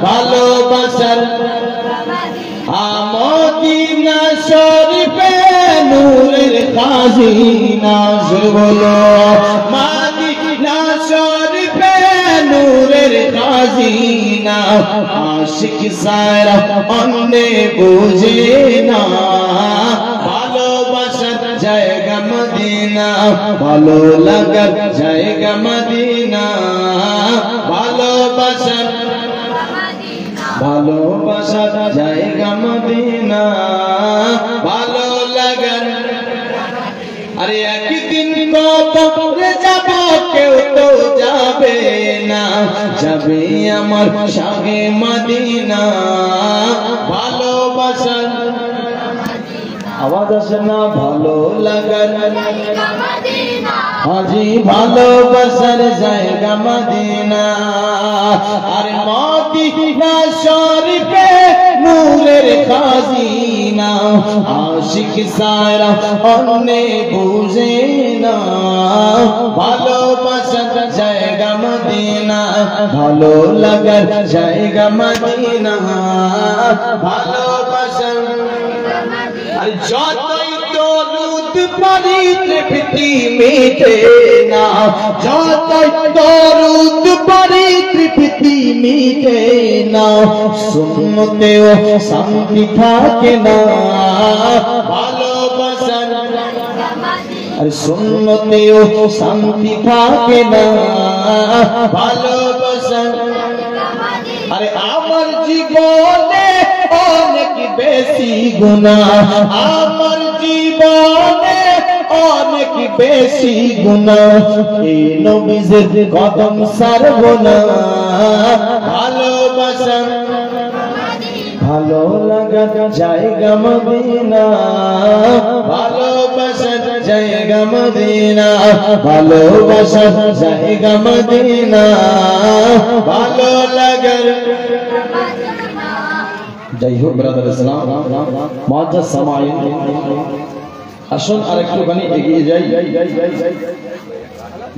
ভালোবাসার মদিনা শরীফে নূরের খাজিনা বলো মদিনা শরীফে নূরের খাজিনা আশিক সারা অন্যে বুঝে না ভালোবাসার জায়গা মদিনা ভালো লাগার জায়গা মদিনা ভালোবাসার ভালোবাসার জায়গা মদিনা ভালো লাগার আরে একদিন কবরে যাব কেউ তো যাবে না যাবে আমার শাহে মদিনা ভালোবাসার আওয়াজ আসে না ভালো লাগার হাজি ভালোবাসার জায়গা মদিনা আর মদিনা শরীফে নূরের খাজিনা আশিক সারা অন্যে বুঝে না ভালোবাসার জায়গা মদিনা ভালো লাগার জায়গা মদিনা ভালোবাসার আর যতই দরুদ পড়ি তৃপ্তি মিটে না যতই দরুদ পড়ি তৃপ্তি মিটে না সুন্নতেও শান্তি থাকে না ভালোবাসার আর সুন্নতেও শান্তি থাকে না ভালোবাসার আরে আমার জীবনে অনেক বেশি গুনাহ আমার জীবনে অনেক বেশি গুনাহ এই নবীর কদম ছাড়ব না ভালোবাসা ভালো লাগা জায়গা মদিনা ভালোবাসার জায়গা মদিনা ভালোবাসার জায়গা মদিনা ভালো লাগার যাই হোক ব্রাদার ইসলাম মুআজ্জাজ সামাঈন আসুন আরেকটুখানি এগিয়ে যাই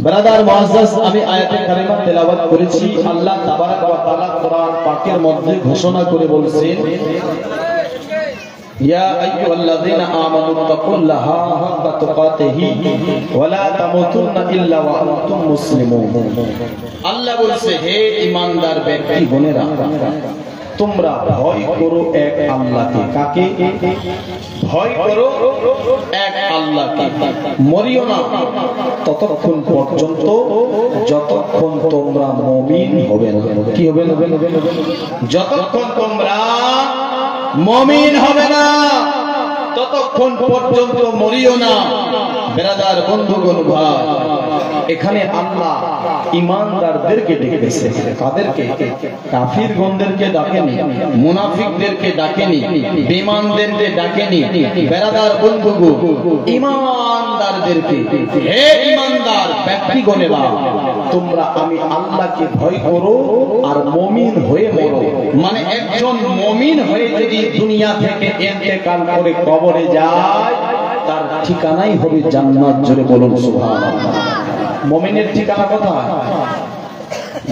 ব্রাদার মুআজ্জাজ আমি আয়াতে কারিমা তেলাওয়াত করেছি আল্লাহ তাবারাক ওয়া তাআলা কোরআন পাকের মধ্যে ঘোষণা করে বলেছেন ইয়া আইয়ুহাল্লাযীনা আমানু তাকুল্লাহা হাক্কা তুকাতিহি ওয়া লা তামুতুন্না ইল্লা ওয়া আনতুম মুসলিমুন আল্লাহ বলেছে হে ঈমানদার ব্যক্তি বোনেরা তোমরা ভয় করো এক আল্লাহকে কাকে ভয় করো এক আল্লাহকে মরিও না ততক্ষণ পর্যন্ত যতক্ষণ তোমরা মুমিন হবে না কি হবে না যতক্ষণ তোমরা মুমিন হবে না ততক্ষণ পর্যন্ত মরিও না ব্রাদার বন্ধুগণ ভাই এখানে আল্লাহ ঈমানদারদেরকে ডেকেছে কাদেরকে কাফিরগণদেরকে ডাকেনি মুনাফিকদেরকে ডাকেনি বেঈমানদেরকে ডাকেনি ব্রাদার বন্ধুগণ ঈমানদারদেরকে হে ঈমানদার ব্যক্তিগণেরা তোমরা আমি আল্লাহকে ভয় করো আর মুমিন হয়ে মরো মানে একজন মুমিন হয়ে যদি দুনিয়া থেকে ইন্তেকাল করে কবরে যায় তার ঠিকানাই হবে জান্নাত জোরে বলুন সুবহানাল্লাহ মুমিনের ঠিকানা কোথায়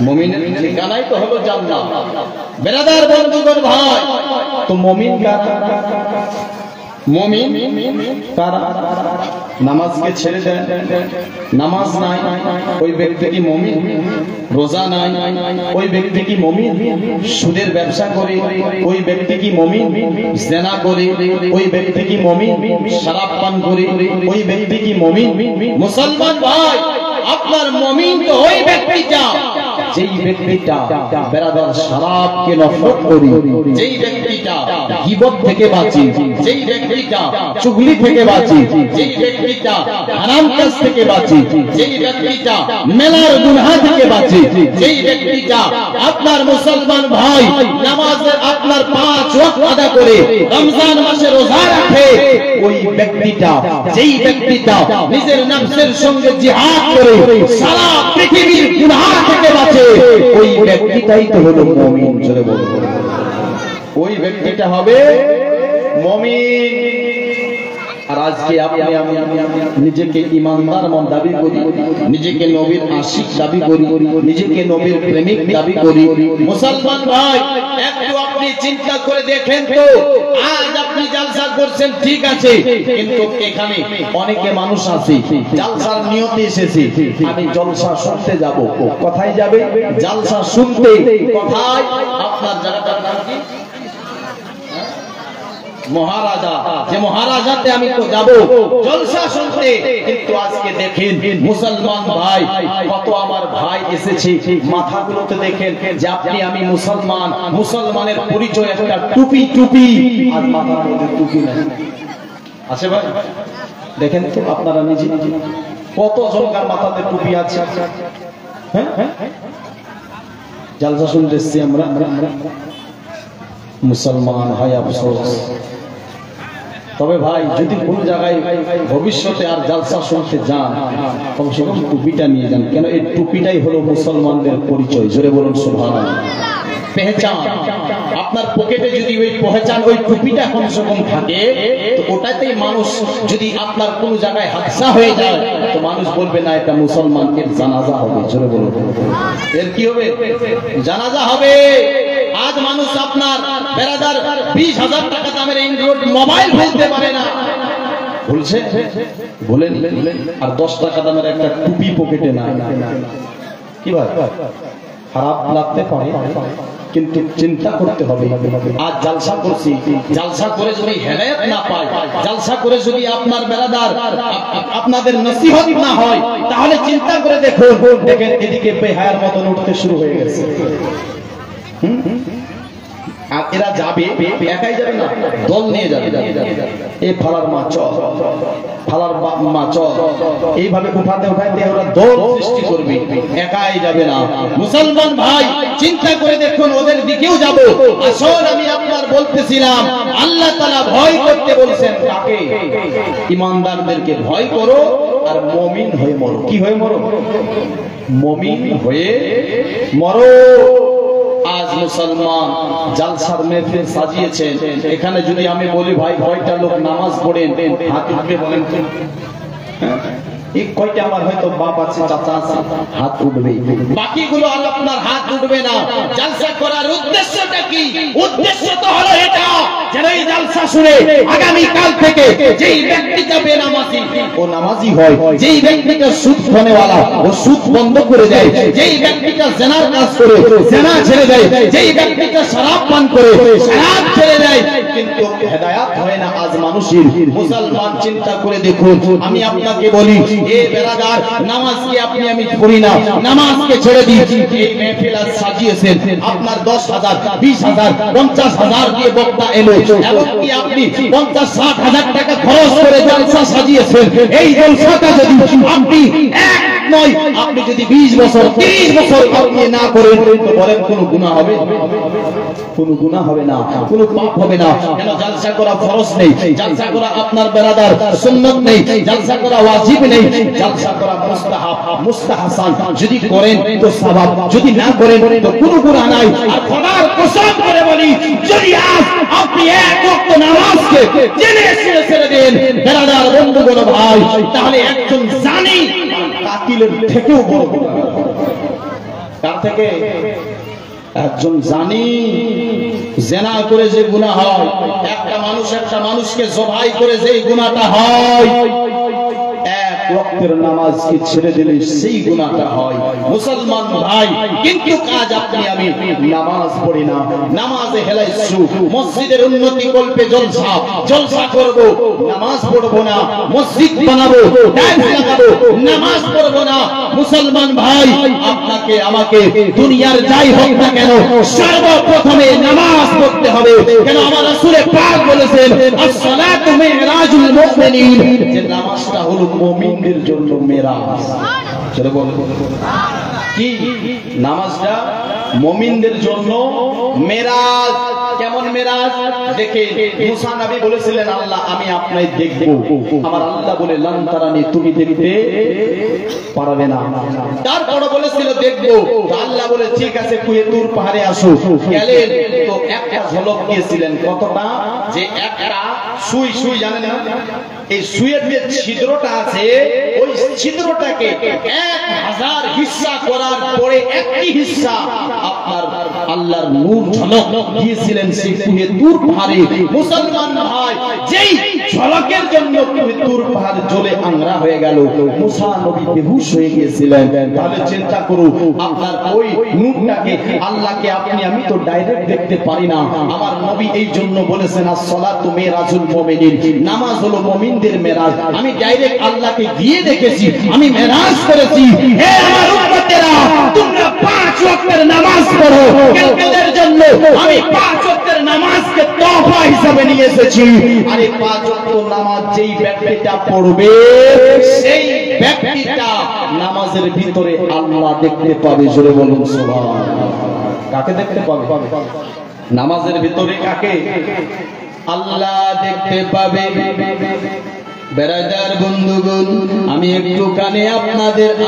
মুমিনের ঠিকানাই তো হলো জান্নাত ব্রাদার বন্ধুগণ ভাই তো মুমিন কারা মুমিন কারা নামাজকে ছেড়ে দেন নামাজ নাই ওই ব্যক্তি কি মুমিন রোজা নাই ওই ব্যক্তি কি মুমিন সুদের ব্যবসা করে ওই ব্যক্তি কি মুমিন জিনা করে ওই ব্যক্তি কি মুমিন শরাব পান করে ওই ব্যক্তি কি মুমিন মুসলমান ভাই আপনার মুমিন তো ওই ব্যক্তিটা যেই ব্যক্তিটা ব্রাদার শরাবকে নফরত করি যেই ব্যক্তিটা গীবত থেকে বাঁচি যেই ব্যক্তিটা চুগলি থেকে বাঁচি যেই ব্যক্তিটা হারাম কাজ থেকে বাঁচি যেই ব্যক্তিটা মেলার গুনাহ থেকে বাঁচি যেই ব্যক্তিটা আপনার মুসলমান ভাই নামাজের আপনার 5 ওয়াক্ত আদা করে রমজান মাসে রোজা রাখে ওই ব্যক্তিটা যেই ব্যক্তিটা নিজের নফসের সঙ্গে জিহাদ করে সারা পৃথিবীর গুনাহ থেকে বাঁচে ওই ব্যক্তিটাই তো হলো মুমিন জোরে বলুন ওই ব্যক্তিটা হবে মুমিন আর আজকে আপনি আমি নিজেকে ইমানদার মন দাবি করি, নিজেকে নবীর আশিক দাবি করি, নিজেকে নবীর প্রেমিক দাবি করি। মুসলমান ভাই, একটু আপনি চিন্তা করে দেখেন তো, আজ আপনি জালসা করছেন ঠিক আছে, কিন্তু এখানে অনেকে মানুষ আছে জালসার নিয়তে এসেছে, আমি জলসা শুনতে যাব। কোথায় যাবে? জালসা শুনতে। কোথায়? আপনার জায়গাটার নাম কি? মহারাজা। যে মহারাজাতে আমি তো যাব জলসা শুনতে। কিন্তু আজকে দেখেন মুসলমান ভাই, কত আমার ভাই এসেছে, মাথাগুলোতে দেখেন যে আপনি আমি মুসলমান, মুসলমানের পরিচয় একটা টুপি। টুপি আর মাথার মধ্যে টুপি নাই আছে ভাই, দেখেন তো আপনারা নিজে কত জনকার মাথাতে টুপি আছে। হ্যাঁ, জালসা শুনতে এসছি আমরা মুসলমান ভাই, আফসোস। তবে ভাই যদি কোন জায়গায় ভবিষ্যতে আর জালসা শুনতে যান, কমসে কম টুপিটা নিয়ে যান, কেন এই টুপিটাই হলো মুসলমানদের পরিচয়। জোরে বলুন সুবহানাল্লাহ। পেহচান, আপনার পকেটে যদি ওই পেহচান, ওই টুপিটা কমসে কম থাকে, তো ওটাতেই মানুষ, যদি আপনার কোন জায়গায় হাদসা হয়ে যায় তো মানুষ বলবে না এটা মুসলমানদের জানাজা হবে। জোরে বলুন, এর কি হবে? জানাজা হবে। আজ মানুষ আপনার বেরাদার 20,000 টাকা দামের অ্যান্ড্রয়েড মোবাইল ফেলতে পারে না, বলছে বলেন, আর 10 টাকা দামের একটা টুপি পকেটে না। কি ভাই, খারাপ লাগতে পারে, কিন্তু চিন্তা করতে হবে। আজ জালসা করছি, জালসা করে যদি হেদায়েত না পায়, জালসা করে যদি আপনার বেরাদার আপনাদের নসিহত না হয়, তাহলে চিন্তা করে দেখুন, দেখেন এদিকে বেহায়ার মতন উঠতে শুরু হয়ে গেছে। আর এরা যাবে, একাই যাবে না, দল নিয়ে যাবে। এই ফালার মা চল, ফালার মা চল, এইভাবে উঠাতে উঠাইতে ওরা দল সৃষ্টি করবে, একাই যাবে না। মুসলমান ভাই চিন্তা করে দেখুন, ওদের দিকেও যাব। আসল আমি আপনার বলতেছিলাম, আল্লাহ তাআলা ভয় করতে বলছেন কাকে? ইমানদারদেরকে ভয় করো আর মুমিন হয়ে মরো। কি হয়ে মরো? মুমিন হয়ে মরো। আজ মুসলমান জালসার মেহফিল সাজিয়েছেন, এখানে যদি আমি বলি ভাই কয়টা লোক নামাজ পড়েন, হাত উঠবে বলেন তো? এই কয়টা আমার হয়তো বাপ আছে, চাচা আছে, হাত উঠবে, বাকিগুলো আর আপনার হাত উঠবে না। জালসা করার উদ্দেশ্যটা কি? উদ্দেশ্য তো হলো এটা, যেন এই জালসা শুনে আগামী কাল থেকে যেই ব্যক্তিটা বেনামাজি ও নামাজি হয়, যেই ব্যক্তিটা সুদ খানেওয়ালা ও সুদ বন্ধ করে দেয়, যেই ব্যক্তিটা জিনার কাজ করে জিনা ছেড়ে দেয়, যেই ব্যক্তিটা শরাব পান করে শরাব ছেড়ে দেয়, কিন্তু হেদায়েত হয় না আজ মানুষের। মুসলমান চিন্তা করে দেখুন, আমি আপনাকে বলি, এ বেরাদার, নামাজকে আপনি আমি পড়ি না, নামাজকে ছেড়ে দিয়েছি। এই মেহফিল আজ সাজিয়েছেন, আপনার 10,000, 20,000, 50,000 দিয়ে বক্তা এলো, এমনকি আপনি 50-60 হাজার টাকা খরচ করে জলসা সাজিয়েছেন। এই জলসাটা যদি আপনি এক নয়, আপনি যদি 20 বছর 30 বছর আপনি না করেন, তো বলেন কোনো গুনাহ হবে? কোনো গুনাহ হবে না, কোনো পাপ হবে না। কেন? জলসা করা ফরজ নেই, জলসা করা আপনার বেরাদার সুন্নাত নেই, জলসা করা ওয়াজিব নেই, জলসা করা মুস্তাহাব, মুস্তাহসান। যদি করেন তো সওয়াব, যদি না করেন তো কোনো গুনাহ নাই। আর খোদার কসম করে বলি, যদি আজ আপনি এক ওয়াক্ত নামাজকে জেনে ছেড়ে দেন বেরাদার বন্ধুগণ ভাই, তাহলে একজন জানি কাতিলের থেকেও বড় গুনাহ। তার থেকে একজন জানি জিনা করে যে গুনাহ হয়, একটা মানুষকে জবাই করে যে গুনাহটা হয়, এক ওয়াক্তের নামাজকে ছেড়ে দিলে সেই গুনাহটা হয়। মুসলমান ভাই, কিন্তু কাজ আপনি আমি নামাজ পড়ি না, নামাজে হেলাইছু, মসজিদের উন্নতি কল্পে জলসা করব, নামাজ পড়বো না, মসজিদ বানাবো, টাইলস লাগাবো, নামাজ পড়বো না। মুসলমান ভাই, আপনাকে আমাকে দুনিয়ার যাই হোক না কেন, সর্বপ্রথমে নামাজ পড়তে হবে। কেন? আমার রাসূল পাক বলেছেন, as-salatu mi'rajul mu'minin, যে নামাজটা হলো মুমিনদের জন্য মেরাজ। চলো বলো কি? নামাজটা মুমিনদের জন্য মেরাজ। কেমন মেরাজ? দেখে মুসা নবী বলেছিলেন, আল্লাহ আমি আপনাকে দেখব। আমার আল্লাহ বলে, লান তারানি, তুমি দেখতে পারবে না। তারপর বলেছিল দেখব, আল্লাহ বলে ঠিক আছে, কুয়ে তুর পাহাড়ে আসো। গেলেন তো একটা ঝলক দিয়েছিলেন, কতটা? যে একটা সুই জানেন না, এই সুয়ের যে ছিদ্রটা আছে ওই ছিদ্রটাকে 1000 হিস্সা করার পরে একটি হিস্সা আপনার আল্লাহর নূর ঝলক দিয়েছিলেন সেই কুহে তুর পাহাড়ে। মুসলমান ভাই, যেই ঝলকের জন্য কুহে তুর পাহাড় জ্বলে আংরা হয়ে গেল, মুসা নবী বেহুশ হয়ে গিয়েছিলেন। তাহলে চিন্তা করুন, আপনার ওই নূরটাকে আল্লাহকে আপনি আমি তো ডাইরেক্ট দেখতে পারি না। আমার নবী এই জন্য বলেছেন আসসালাতু মিরাজুল মুমিনিন, নামাজ হলো মুমিনদের মেরাজ। আমি ডাইরেক্ট আল্লাহকে গিয়ে দেখেছি, আমি মেরাজ করেছি। হে আমার উম্মতেরা, তোমরা 5 ওয়াক্তের নামাজ পড়ো। কালকের জন্য আমি 5 ওয়াক্তের নামাজকে তোহফা হিসেবে নিয়ে এসেছি। আর এই 5 ওয়াক্ত নামাজ যেই ব্যক্তিটা পড়বে সেই ব্যক্তিটা নামাজের ভিতরে আল্লাহ দেখতে পাবে। জোরে বলুন সুবহানাল্লাহ। কাকে দেখতে পাবে? নামাজের ভিতরে কাকে? আল্লাহ দেখতে পাবে। বেরাদার বন্ধুগণ, আমি একটুখানি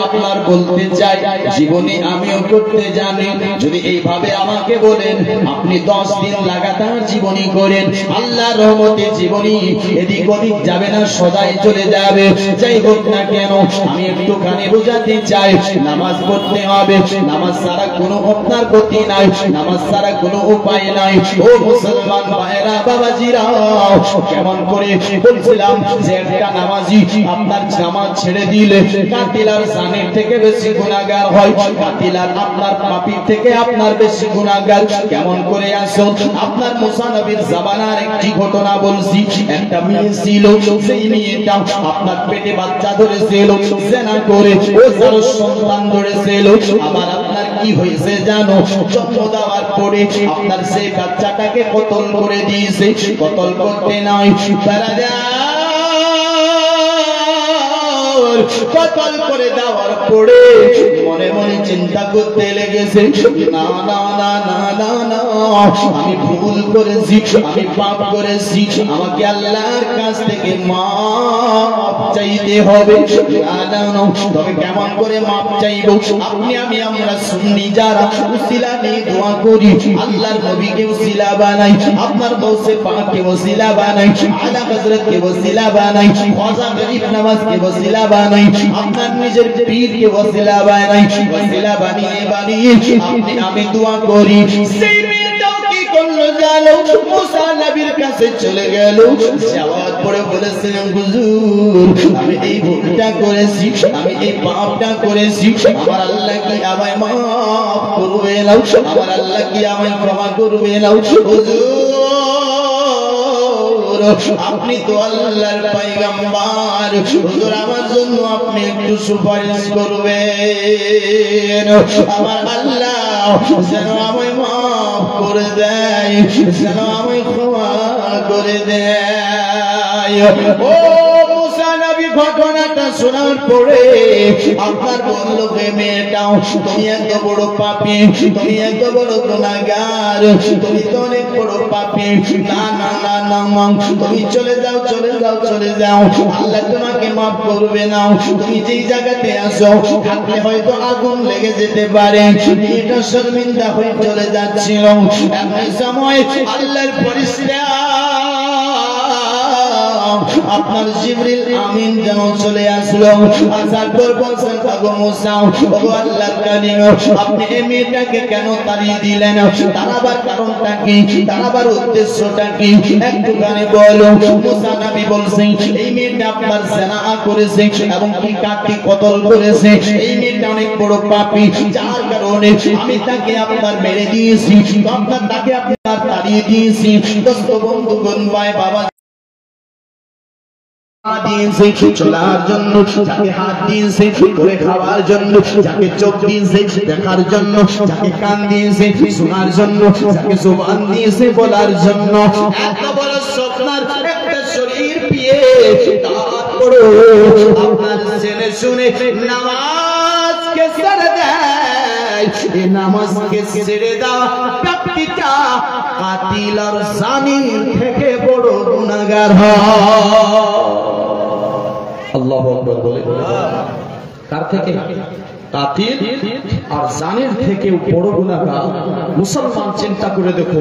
আপনার বলতে চাই, জীবনে আমিও করতে জানি। যদি এইভাবে আমাকে বলেন আপনি 10 দিন লাগাতার জীবনী করেন, আল্লাহর রহমতে জীবনী এদিক ওদিক যাবে না, সদাই চলে যাবে। যাই হোক না কেন, আমি একটুখানি বোঝাতে চাই, নামাজ পড়তে হবে। নামাজ ছাড়া কোনো আপনার গতি নাই, নামাজ ছাড়া কোনো উপায় নাই। ও মুসলমান ভাইরা, বাবাজিরা, কেমন করে বলছিলাম যে একটা নামাজি আপনার নামাজ ছেড়ে দিলে কাতিলার জানের থেকে বেশি গুনাহগার হয়, কাতিলার আপনার পাপীর থেকে আপনার বেশি গুনাহগার। কেমন করে আসো, আপনার মুসা নবীর জামানার একটি ঘটনা বলছি। একটা মেয়ে ছিল, সেই মেয়েটা আপনার পেটে বাচ্চা ধরেছিল, জেনা করে ও তার সন্তান ধরেছিল। আবার আপনার কি হয়েছে জানো, জন্ম দেওয়ার পরে আপনার সেই বাচ্চাটাকে কতল করে দিয়েছে। কতল করতে নাই, কতল করে দেওয়ার পরে মনে মনে চিন্তা করতে লেগেছে, না না না না না না, আমি ভুল করেছি, আমি পাপ করেছি, আমাকে আল্লাহর কাছ থেকে মাপ চাইতে হবে। না না না, তবে কেমন করে মাপ চাইব? আপনি আমি আমরা সুন্নি যারা উসিলা নিয়ে দোয়া করি, আল্লাহর নবীকে উসিলা বানাই, আপনার গৌসে পাককে উসিলা বানাই, আলা হযরতকে উসিলা বানাই, খাজা গরিব নওয়াজকে উসিলা বানাই, আপনার নিজের পীরকে ওসিলা বানাই। ওসিলা বানিয়ে বানিয়ে আপনি আমি দোয়া করি। সেই মেয়েটাও কি করলো জানো, মুসা নবীর কাছে চলে গেল। যাওয়ার পরে বলেছিলেন, হুজুর আমি এই ভুলটা করেছি, আমি এই পাপটা করেছি, আমার আল্লাহ কি আমায় মাফ করবে না? আমার আল্লাহ কি আমায় ক্ষমা করবে না? হুজুর আপনি তো আল্লাহর পয়গম্বর, হুজুর আমার জন্য আপনি একটু সুপারিশ করবেন। আমার আল্লাহ যেন আমায় মাফ করে দেয়, যেন আমায় ক্ষমা করে দেয়। ও মুসা নবী ঘটনাটা শোনার পরে আপনার বলল, হে মেয়েটাও, তুমি এত বড় পাপী, তুমি এত বড় গুনাহগার, তুমি তো অনেক বড় পাপী। না না না না, তুমি চলে যাও, চলে যাও, চলে যাও, আল্লাহ তোমাকে মাফ করবে না। তুমি যেই জায়গাতে আসো থাকলে হয়তো আগুন লেগে যেতে পারে। এটা শর্মিন্দা হয়ে চলে যাচ্ছিল, এমন সময় আল্লাহর ফেরেশতা আপনার জিবরিল আমিন যেন চলে আসলো। আসার পর বলছেন, গো মুসা, ও আল্লাহর কালিম, আপনি এই মেয়েটাকে কেন তাড়িয়ে দিলেন? তাড়াবার কারণটা কি? তাড়াবার উদ্দেশ্যটা কি? একটুখানি বলো। মুসা নবী বলছেন, এই মেয়েটা আপনার জিনা করেছে এবং কি কাটটি কতল করেছে। এই মেয়েটা অনেক বড় পাপী, যার কারণে আমি তাকে আপনার মেরে দিয়েছি, আপনার তাকে আপনার তাড়িয়ে দিয়েছি। দোস্ত বন্ধুগণ, ভাই বাবা দিয়েছে চলার জন্য, যাকে হাত দিয়েছে করে খাওয়ার জন্য, যাকে চোখ দিয়েছে দেখার জন্য, যাকে কান দিয়েছে শোনার জন্য, যাকে জবান দিয়েছে বলার জন্য। এত বড় স্বপ্নার একটা শরীর পেয়ে তারপরে আপনার জেনে শুনে নামাজকে ছেড়ে দেয়। এই নামাজকে ছেড়ে দেওয়া ব্যক্তিটা কাতিল আর জানির থেকে বড় গুনাহগার হয়। আল্লাহু আকবার বলে। কার থেকে? কাতিল আর জানের থেকে বড় গুনাহগার। মুসলমান চিন্তা করে দেখো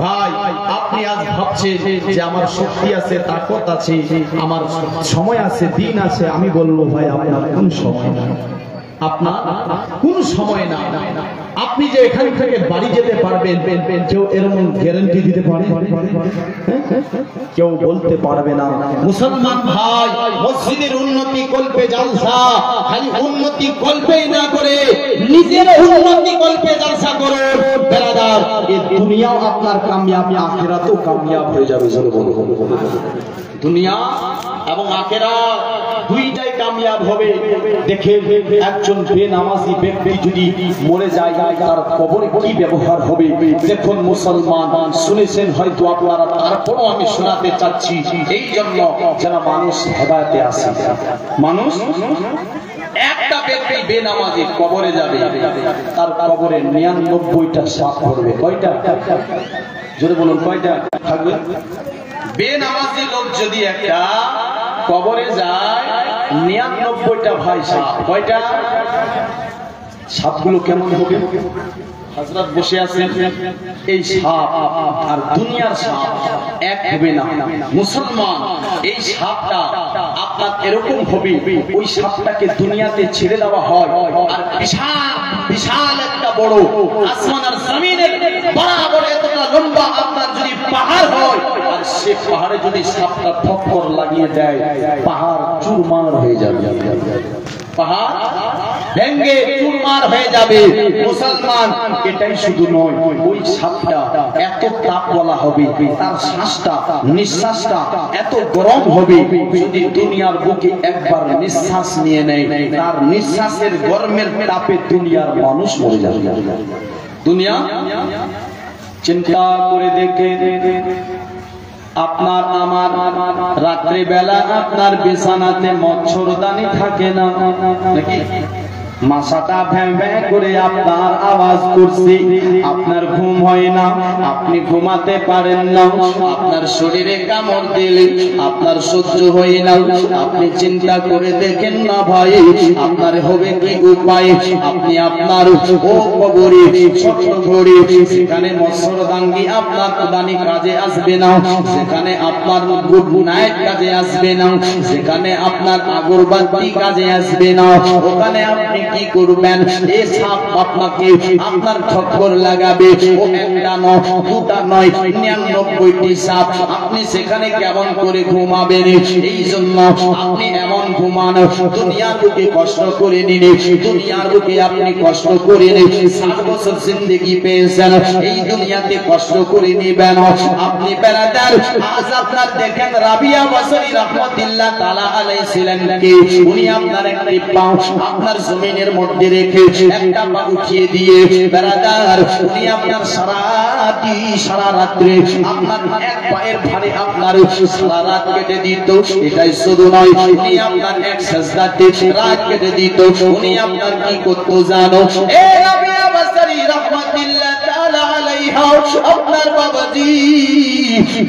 ভাই, আপনি আজ ভাবছেন যে আমার শক্তি আছে, তাকত আছে, আমার সময় আছে, দিন আছে। আমি বলবো ভাই, আপনার কোন সময় না, আপনার কোন সময় না। আপনি যে এখান থেকে বাড়ি যেতে পারবেন, কেউ এরকম গ্যারান্টি দিতে পারে? কেউ বলতে পারবে না। মুসলমান ভাই, মসজিদের উন্নতি কল্পে জালসা, খালি উন্নতি কল্পেই না করে নিজের উন্নতি কল্পে জালসা করুন বেরাদার। এই দুনিয়াও আপনার কামিয়াব, আখিরাতও কামিয়াব হয়ে যাবে। দুনিয়া এবং আখিরাত দুইটাই কামিয়াব হবে। দেখে একজন বেনামাজি ব্যক্তি যদি মরে যায়, তার কবরে কি ব্যবহার হবে দেখুন। মুসলমান শুনেছেন হয়তো আপনারা, তারপরও আমি শোনাতে চাচ্ছি, এই জন্য যেন মানুষ হেদায়েতে আসে। মানুষ একটা ব্যক্তি বেনামাজি কবরে যাবে, তার কবরে 99টা সাপ করবে। কয়টা? জোরে বলুন, কয়টা থাকবে? বেনামাজি লোক যদি একটা কবরে যায়, 99টা ভাই সাপ। কয়টা? সাপগুলো কেমন হবে? হযরত বসে আছেন, এই সাপ আর দুনিয়ার সাপ এক হবে না। মুসলমান, এই সাপটা আপনার এরকম হবে, ওই সাপটাকে দুনিয়াতে ছেড়ে দেওয়া হয়, আর বিশাল বিশাল একটা বড় আসমান আর জমিনের বরাবর এতটা লম্বা আপনার যদি পাহাড় হয়, আর সে পাহাড়ে যদি সাপটা ঠক্কর লাগিয়ে দেয়, পাহাড় চুরমার হয়ে যাবে, পাহাড় ভেঙে চুরমার হয়ে যাবে। মুসলমান, এটাই শুধু নয়, ওই সাপটা এত তাপওয়ালা হবে, তার শ্বাসটা নিঃশ্বাসটা এত গরম হবে, যদি দুনিয়ার বুকে একবার নিঃশ্বাস নিয়ে নেয়, তার নিঃশ্বাসের গরমের তাপে দুনিয়ার মানুষ মরে যাবে। দুনিয়া চিন্তা করে দেখে, আপনার আমার রাত্রি বেলা আপনার বিছানাতে মচ্ছরদানি থাকে না নাকি? মাথাটা ভ্যাঁ ভ্যাঁ করে আপনার আওয়াজ করছে, আপনার ঘুম হয় না, আপনি ঘুমাতে পারেন না, আপনার শরীরে কামড় দিলে আপনার সহ্য হয় না। আপনি চিন্তা করে দেখেন না ভাই, আপনার হবে কি উপায়? আপনি আপনার ও কবরে ছোট্ট ঘরে, সেখানে মচ্ছরদানি আপনার দানি কাজে আসবে না, সেখানে আপনার গুড নাইট কাজে আসবে না, সেখানে আপনার আগরবাতি কাজে আসবে না। ওখানে আপনি কি করবেন? এই সাপ আপনাকে আপনার ঠক্কর লাগাবে, ও একটা নয়, দুটা নয়, 99টি সাপ। আপনি সেখানে কেমন করে ঘুমাবেন? এই জন্য আপনি এমন ঘুমান, দুনিয়ার বুকে কষ্ট করে নিন, দুনিয়ার বুকে আপনি কষ্ট করে নিন। 60 বছর জিন্দেগি পেয়েছেন, এই দুনিয়াতে কষ্ট করে নিবেন আপনি বেরাদার। আজ আপনার দেখেন রাবিয়া বসরি রাহমাতুল্লাহ তাআলা আলাইহি ছিলেন কি, উনি আপনার একটি পা আপনার জমিনের মধ্যে রেখে একটা পা উঠিয়ে দিয়ে বেরাদার, উনি আপনার সারা রাত্রে আপনার এক পায়ের ভারে আপনার সারা রাত কেটে দিত। এটাই শুধু নয়, উনি আপনার এক সাজদাতে রাত কেটে দিত। উনি আপনার কি করত জানো? এ রাবিয়া বসরি রাহমাতুল্লাহ তাআলা আলাইহা, আপনার বাবাজি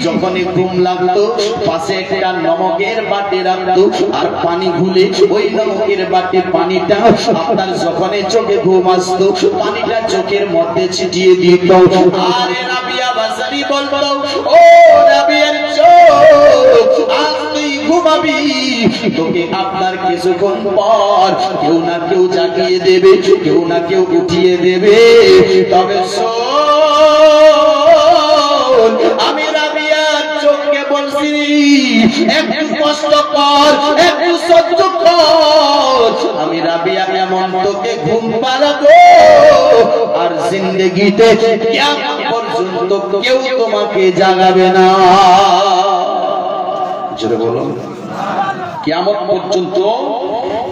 যখনই ঘুম লাগতো, পাশে একটা নমকের বাটি রাখতো, আর পানি ঘুলে ওই নমকের বাটি পানিটা আপনার যখনই চোখে ঘুম আসতো, পানিটা চোখের মধ্যে ছিটিয়ে দিত। আরে রাবিয়া বাসারি বলতো, ও রাবিয়ার চোখ, আজ তুই ঘুমাবি, তোকে আপনার কিছুক্ষণ পর কেউ না কেউ জাগিয়ে দেবে, কেউ না কেউ উঠিয়ে দেবে। তবে আমি রাবিয়ার চোখকে বলছি, একটু কষ্ট কর, একটু সহ্য কর। আমি রাবিয়া এমন তোকে ঘুম পাড়াবো, আর জিন্দেগিতে কিয়ামত পর্যন্ত কেউ তোমাকে জাগাবে না। জোরে বলো, কিয়ামত পর্যন্ত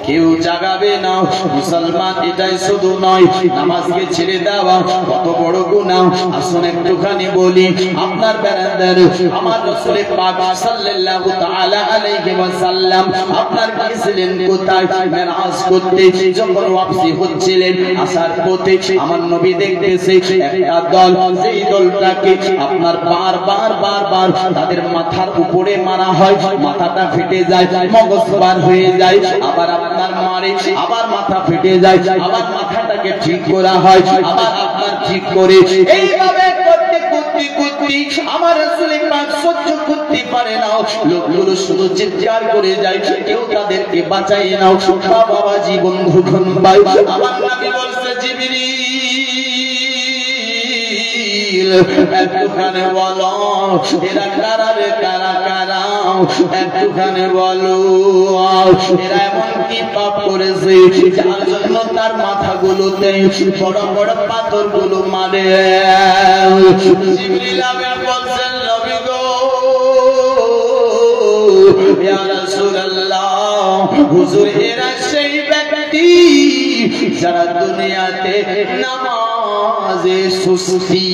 কেউ জাগাবে না। মুসলমান, এটাই শুধু নয়, নামাজকে ছেড়ে দেওয়া কত বড় গুনাহ। আসুন একটুখানি বলি, আপনার বেরাদার আমার রাসূল পাক সাল্লাল্লাহু তাআলা আলাইহি ওয়াসাল্লাম আপনার গিয়েছিলেন কোথায়? মেরাজ করতে। যখন ওয়াপসি হচ্ছিলেন, আসার পথে আমার নবী দেখতেছে একটা দল, সেই দলটাকে আপনার বারবার তাদের মাথার উপরে মারা হয়, মাথাটা ফেটে যায়, মগজ বার হয়ে যায়। আবার আপনার মারে, আবার মাথা ফেটে যায়, আবার মাথাটাকে ঠিক করা হয়, আবার আপনার ঠিক করে এইভাবে করতে করতে করতে আমার রাসূল পাক সহ্য করতে পারে না। লোকগুলো শুধু চিৎকার করে যায়, কেউ তাদেরকে বাঁচায় না। বাবা জীবন ঘুঘন ভাই, আমার নবী বলছে জিবরিল একটুখানে বলো এরা কারা রে, কারা কারা, একটুখানে বলো এরা এমন কি পাপ করেছে যার জন্য তার মাথাগুলোতে বড় বড় পাথরগুলো মারে। জিবরিল আমিন বলছেন নবী গো ইয়া রাসূলুল্লাহ, হুজুর এরা সেই ব্যক্তি যারা দুনিয়াতে নামাজে সুস্তি।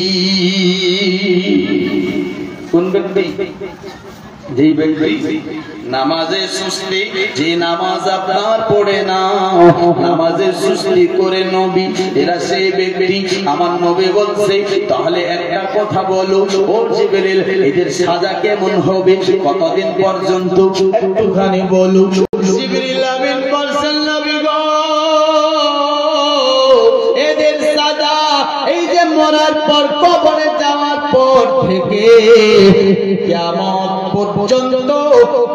কোন ব্যক্তি? যেই ব্যক্তি নামাজে সুস্তি, যে নামাজ আপনার পড়ে না, নামাজে সুস্তি করে নবী, এরা সেই ব্যক্তি। আমার নবী বলছে তাহলে একটা কথা বলো ও জিবরিল, এদের সাজা কেমন হবে, কতদিন পর্যন্ত, একটুখানি বলো। জিবরিল আমিন বলছেন নবী গো এদের সাজা এই যে মরার পর কবরে যাওয়ার পর থেকে কিয়ামত পর্যন্ত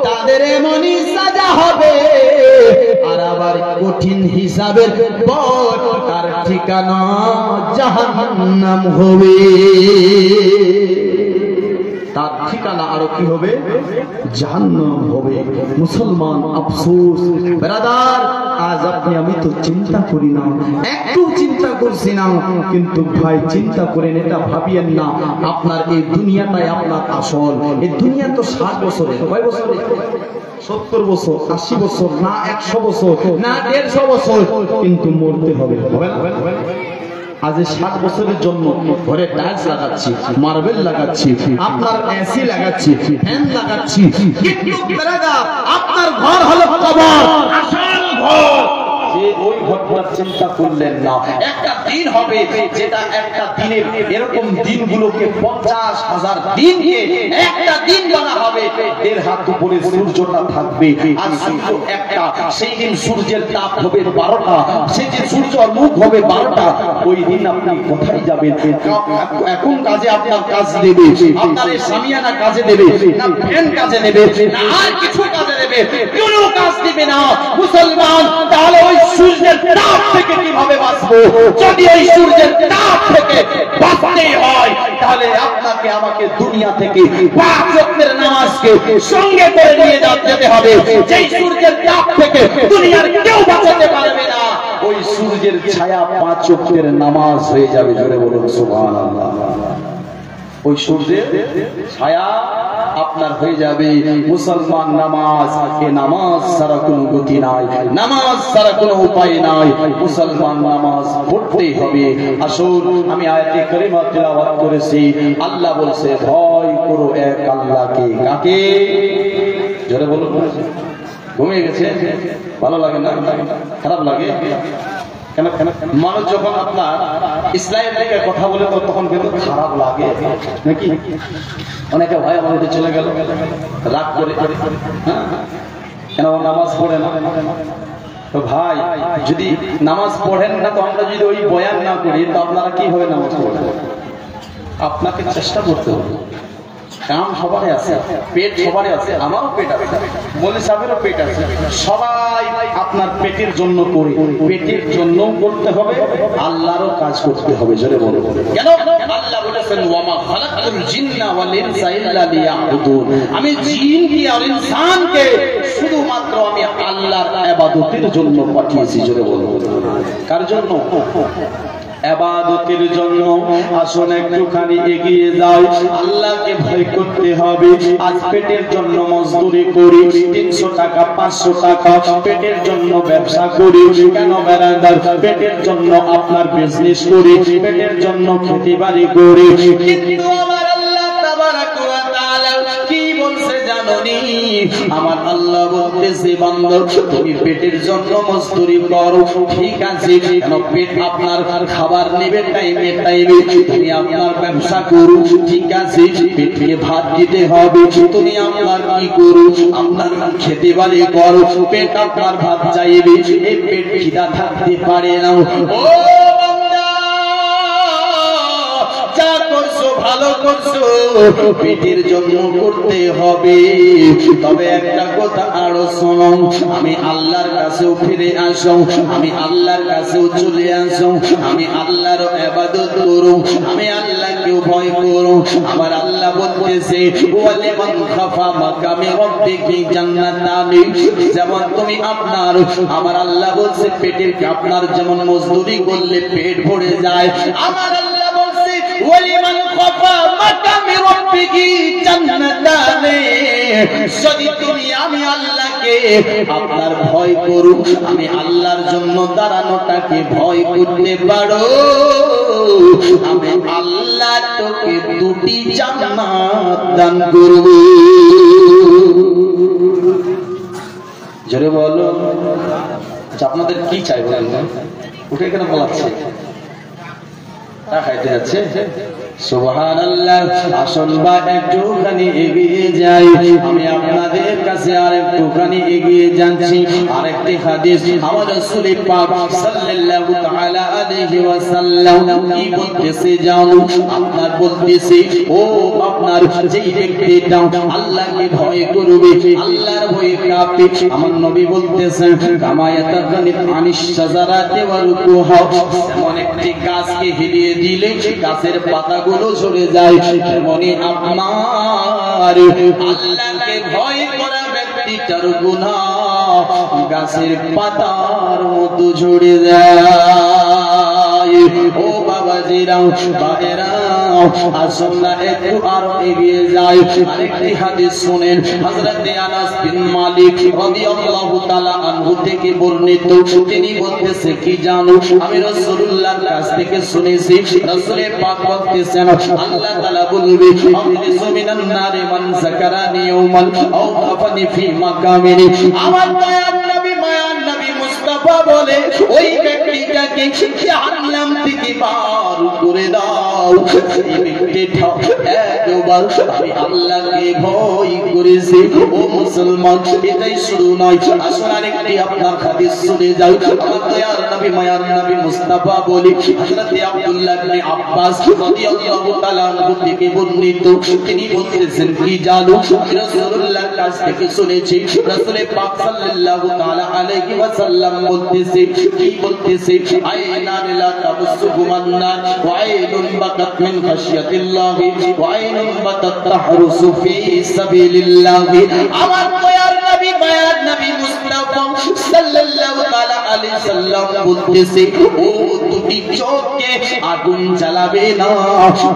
তাদের এমনই সাজা হবে, আর আবার কঠিন হিসাবের পর তার ঠিকানা জাহান্নাম হবে। তার ঠিকানা আরো কি হবে? জাহান্নাম হবে। মুসলমান আফসোস ব্রাদার, আজ আপনি আমি তো চিন্তা করি না, একটু চিন্তা করছি না, কিন্তু ভাই চিন্তা করেন, এটা ভাবিয়েন না আপনার এই দুনিয়াটাই আপনার আসল। এই দুনিয়া তো 60 বছরের, কয় বছরের? 70 বছর, 80 বছর, না 100 বছর, না 150 বছর, কিন্তু মরতে হবে। হবে না? আজ 60 বছরের জন্য ঘরে টাইলস লাগাচ্ছি, মার্বেল লাগাচ্ছি, আপনার এসি লাগাচ্ছি, ফ্যান লাগাচ্ছি, কিন্তু আপনার ঘর হলো কবর, আসল ঘর। যে ওই ঘটনার চিন্তা করলেন না, একটা দিন হবে যেটা একটা দিনের এরকম দিনগুলোকে 50,000 দিনকে একটা দিন বানা হবে। 1.5 হাত উপরে সূর্যটা থাকবে, আর সূর্য একটা, সেই দিন সূর্যের তাপ হবে 12টা, সেই দিন সূর্যের মুখ হবে 12টা। ওই দিন আপনি কোথায় যাবেন? এখন কাজে আপনার কাজ দেবে, আপনার সামিয়ানা কাজে দেবে না, ফ্যান কাজে দেবে না, আর কিছু কাজে দেবে? কোনো কাজ দিবে না মুসলমান। তাহলে ওই সূর্যের তাপ থেকে কিভাবে বাঁচবো? যদি ওই সূর্যের তাপ থেকে বাঁচতেই হয় তাহলে আপনাকে আমাকে দুনিয়া থেকে 5 ওয়াক্তের নামাজকে সঙ্গে করে নিয়ে যেতে হবে। যেই সূর্যের তাপ থেকে দুনিয়ার কেউ বাঁচাতে পারবে না, ওই সূর্যের ছায়া 5 ওয়াক্তের নামাজ হয়ে যাবে। জোরে বলুন সুবহানাল্লাহ। ওই সূর্যের ছায়া আপনার হয়ে যাবে। মুসলমান নামাজ, এ নামাজ ছাড়া কোনো গতি নাই, নামাজ ছাড়া কোনো উপায় নাই। মুসলমান নামাজ পড়তেই হবে। আসুন, আমি আয়াতে কারিমা তেলাওয়াত করেছি, আল্লাহ বলছে ভয় করো এক আল্লাহকে। কাকে? জোরে বলুন। ঘুমিয়ে গেছে? ভালো লাগে না? খারাপ লাগে? কেন? মানুষ যখন আপনার ইসলামের দিকে কথা বলে তো তখন কিন্তু খারাপ লাগে নাকি? অনেকে ভয় আমাদের চলে গেল, রাগ করে, কেন নামাজ পড়ে না? তো ভাই, যদি নামাজ পড়েন না তো আমরা যদি ওই বয়ান না করি তো আপনারা কি হবে নামাজ পড়বেন? আপনাকে চেষ্টা করতে হবে। কাম সবারই আছে, পেট সবারই আছে, আমারও পেট আছে, মৌলভী সাহেবেরও পেট আছে। সবাই আপনার পেটের জন্য করে, পেটের জন্য করতে হবে, আল্লাহরও কাজ করতে হবে। জোরে বলে কেন? আল্লাহ বলেছেন ওয়ামা খালাকতুল জিন্না ওয়াল ইনসা ইল্লা লিয়াবুদুন, আমি জিনকে আর ইনসানকে শুধুমাত্র আমি আল্লাহর ইবাদতের জন্য পাঠিয়েছি। জোরে বলে কার জন্য? ইবাদতের জন্য। আসুন একটুখানি এগিয়ে যাও, আল্লাহকে ভয় করতে হবে। আজ পেটের জন্য মজদুরি করি, 300 টাকা 500 টাকা পেটের জন্য ব্যবসা করি, কেন বেরাদার? পেটের জন্য আপনার বিজনেস করি, পেটের জন্য খেতিবাড়ি করি, কিন্তু আমার আল্লাহ তাবারাক ওয়া তাআলা কি বলছে জানেন? জানোনি আমার আল্লাহ বলতেছে বান্দা তুমি পেটের জন্য মজদুরি করো ঠিক আছে কেন পেট আপনার খাবার নেবে টাইমে টাইমে তুমি আপনার ব্যবসা করো ঠিক আছে পেটে ভাত দিতে হবে তুমি আপনার কি করো আপনার খেতে বাড়ি করো পেট আপনার ভাত চাইবে এই পেট খিদা থাকতে পারে না ও বান্দা যা করছো ভালো করছো পেটের জন্য করতে হবে তবে একটা কথা আরো শোনো আমি আল্লাহর কাছেও ফিরে আসো আমি আল্লাহর কাছেও চলে আসো আমি আল্লাহর ইবাদত করো আমি আল্লাহকেও ভয় করো আমার আল্লাহ বলতেছে ওয়ালিমান খাফা মাকামে রাব্বিকি জান্নাতানি যেমন তুমি আপনার আমার আল্লাহ বলছে পেটের আপনার যেমন মজদুরি করলে পেট ভরে যায় আমার আল্লাহ বলছে ওয়ালিমান খাফা মাকামে রাব্বিকি জান্নাতানি যদি তুমি আমি আল্লাহকে আপনার ভয় করো আমি আল্লাহর জন্য দাঁড়ানোটাকে ভয় করতে পারো আমি আল্লাহ তোকে দুটি জান্নাত দান করব জোরে বলো আচ্ছা আপনাদের কি চাই বলেন উঠে কেন বলাচ্ছে তা খাইতে যাচ্ছে সুবহানাল্লাহ আসল বা একটুখানি এগিয়ে যাই আমি আপনাদের কাছে আরেকটুখানি এগিয়ে যাচ্ছি আরেকটি হাদিস আমার রাসূল পাক সাল্লাল্লাহু তাআলা আলাইহি ওয়াসাল্লাম কি বলতেছে জানো আপনার বলতেছে ও আপনার যেই ব্যক্তিটা আল্লাহকে ভয় করবে আল্লাহর ভয়ে কাঁপে আমার নবী বলতেছেন কামায়াতাগানি আনিশ শাজারাতি ওয়া রুকুহা এমন একটি গাছকে হিলিয়ে দিলে গাছের পাতা গুলো ঝরে যায় মনে আপনার আল্লাহকে ভয় করা ব্যক্তিটার গুনাহ গাছের পাতার মতো ঝরে যায় ও বাবাজিরাও বাবারাও আসুন না একটু আরো এগিয়ে যাই আরেকটি হাদিস শুনেন হযরত আনাস বিন মালিক রাদিয়াল্লাহু তাআলা আনহু থেকে বর্ণিত তিনি বলতেছে কি জানো আমি রাসূলুল্লাহর কাছ থেকে শুনেছি রাসূল পাক বলতেছেন আল্লাহ তাআলা বলবে আখরিজু মিনান নারি মান যাকারানি ইয়াওমান আও কাফানি ফি মাকামিনি আমার দয়ার নবী মায়ার নবী মুস্তাফা বলে ওই ব্যক্তিটাকে জাহান্নাম থেকে বার করে দাও এই ব্যক্তিটা একবার আমি আল্লাহকে ভয় করেছি ও মুসলমান এটাই শুরু নয় আসুন আরেকটি আপনার হাদিস শুনে যাও আমার দয়ার নবী মায়ার নবী মুস্তাফা বলে হযরত আব্দুল্লাহ ইবনে আব্বাস রাদিয়াল্লাহু তাআলা আনহু থেকে বর্ণিত তিনি বলতেছেন কি জানো আমি রাসূলুল্লাহর কাছ থেকে শুনেছি রাসূল পাক সাল্লাল্লাহু তাআলা আলাইহি ওয়াসাল্লাম বলতেছে কি বলতেছে আইনা লা তাবসুহুমান নার ওয়া আইনুন বাকাত মিন খাশিয়াতিল্লাহ ওয়া আইনুন বাতাত তাহরুসু ফি সাবিলিল্লাহ আমার দয়ার নবী মায়ার নবী মুস্তাফা সাল্লাল্লাহু তাআলা আলাইহি সাল্লাম বলতেছে ও দুটি চোখকে আগুন জ্বালাবে না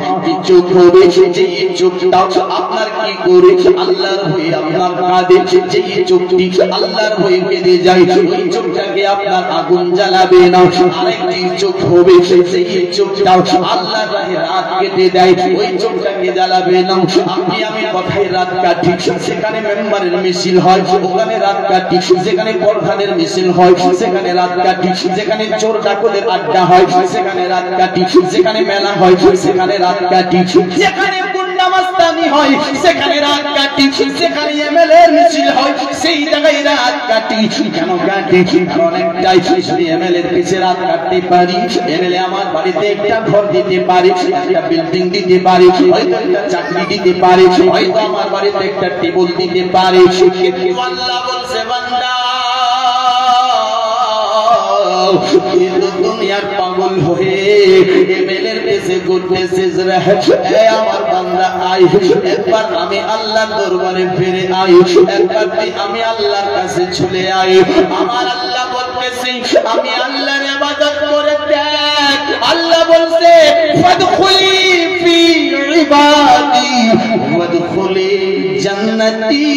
একটি চোখ হবে যে চোখটা আপনার কি করে আল্লাহর ভয়ে আপনার কাঁদে যে চোখটি আল্লাহর ভয়ে কেঁদে যায় ওই চোখটাকে আপনার আগুন জ্বালাবে না আরেকটি চোখ হবে সেই চোখটা আল্লাহর রাহে রাত কেটে দেয় ওই চোখটাকে জ্বালাবে না আপনি আমি কথায় রাত কাটি সেখানে মেম্বারের মিছিল হয় ওখানে রাত কাটি যেখানে প্রধানের মিছিল হয় সেখানে রাত কাটি যেখানে চোর ডাকাতের আড্ডা হয় সেখানে রাত কাটি যেখানে মেলা হয় সেখানে রাত কাটি যেখানে নামাজদানি হয় সেখানে রাত কাটি যেখানে এমএলএ মিছিল হয় সেই জায়গায় রাত কাটি কেন কাটি কারণ একটাই শুধু এমএলএ পিছে রাত কাটতে পারি এমএলএ আমার বাড়িতে একটা ঘর দিতে পারে একটা বিল্ডিং দিতে পারে হয়তো একটা চাকরি দিতে পারে হয়তো আমার বাড়িতে একটা টেবিল দিতে পারে কিন্তু আল্লাহ বলছে বান্দা কিন্তু দুনিয়ার পাগল হয়ে এমএলএর পেছে ঘুরতেছে রে আমার বান্দা আই একবার আমি আল্লাহর দরবারে ফিরে আই একবার আমি আল্লাহর কাছে চলে আই আমার আল্লাহ বলতেছে আমি আল্লাহর ইবাদত করে দেখ আল্লাহ বলছে ফাদখুলি ফি ইবাদি ওয়াদখুলি জান্নাতি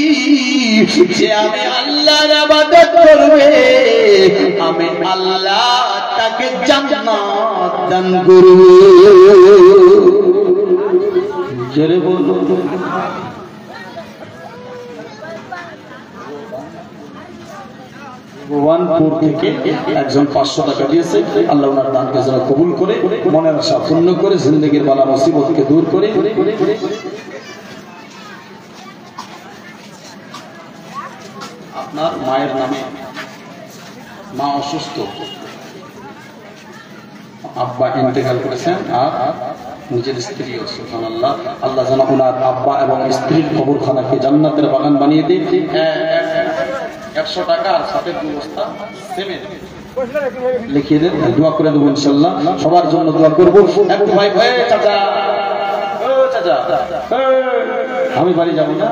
যে আমি আল্লাহর ইবাদত করবে আমি আল্লাহ তাকে জান্নাত দান করব জোরে বলো ভগবানপুর থেকে একজন 500 টাকা দিয়েছে। আল্লাহ ওনার দানকে যেন কবুল করে, মনের আশা পূর্ণ করে, জিন্দেগির বালা মুসিবতকে দূর করে। আপনার মায়ের নামে, মা অসুস্থ, আব্বা ইন্তেকাল করেছেন আর নিজের স্ত্রী, সুবহানাল্লাহ, আল্লাহ যেন ওনার আব্বা এবং স্ত্রীর কবরখানাকে জান্নাতের বাগান বানিয়ে দিন। 100 টাকা আর সাথে ব্যবস্থা সিমেন্ট লিখিয়ে দেন, দোয়া করে দেবো ইনশাআল্লাহ। সবার জন্য দোয়া করবো। একটু ভাই ভাই চাচা, ও চাচা, আমি বাড়ি যাবো না,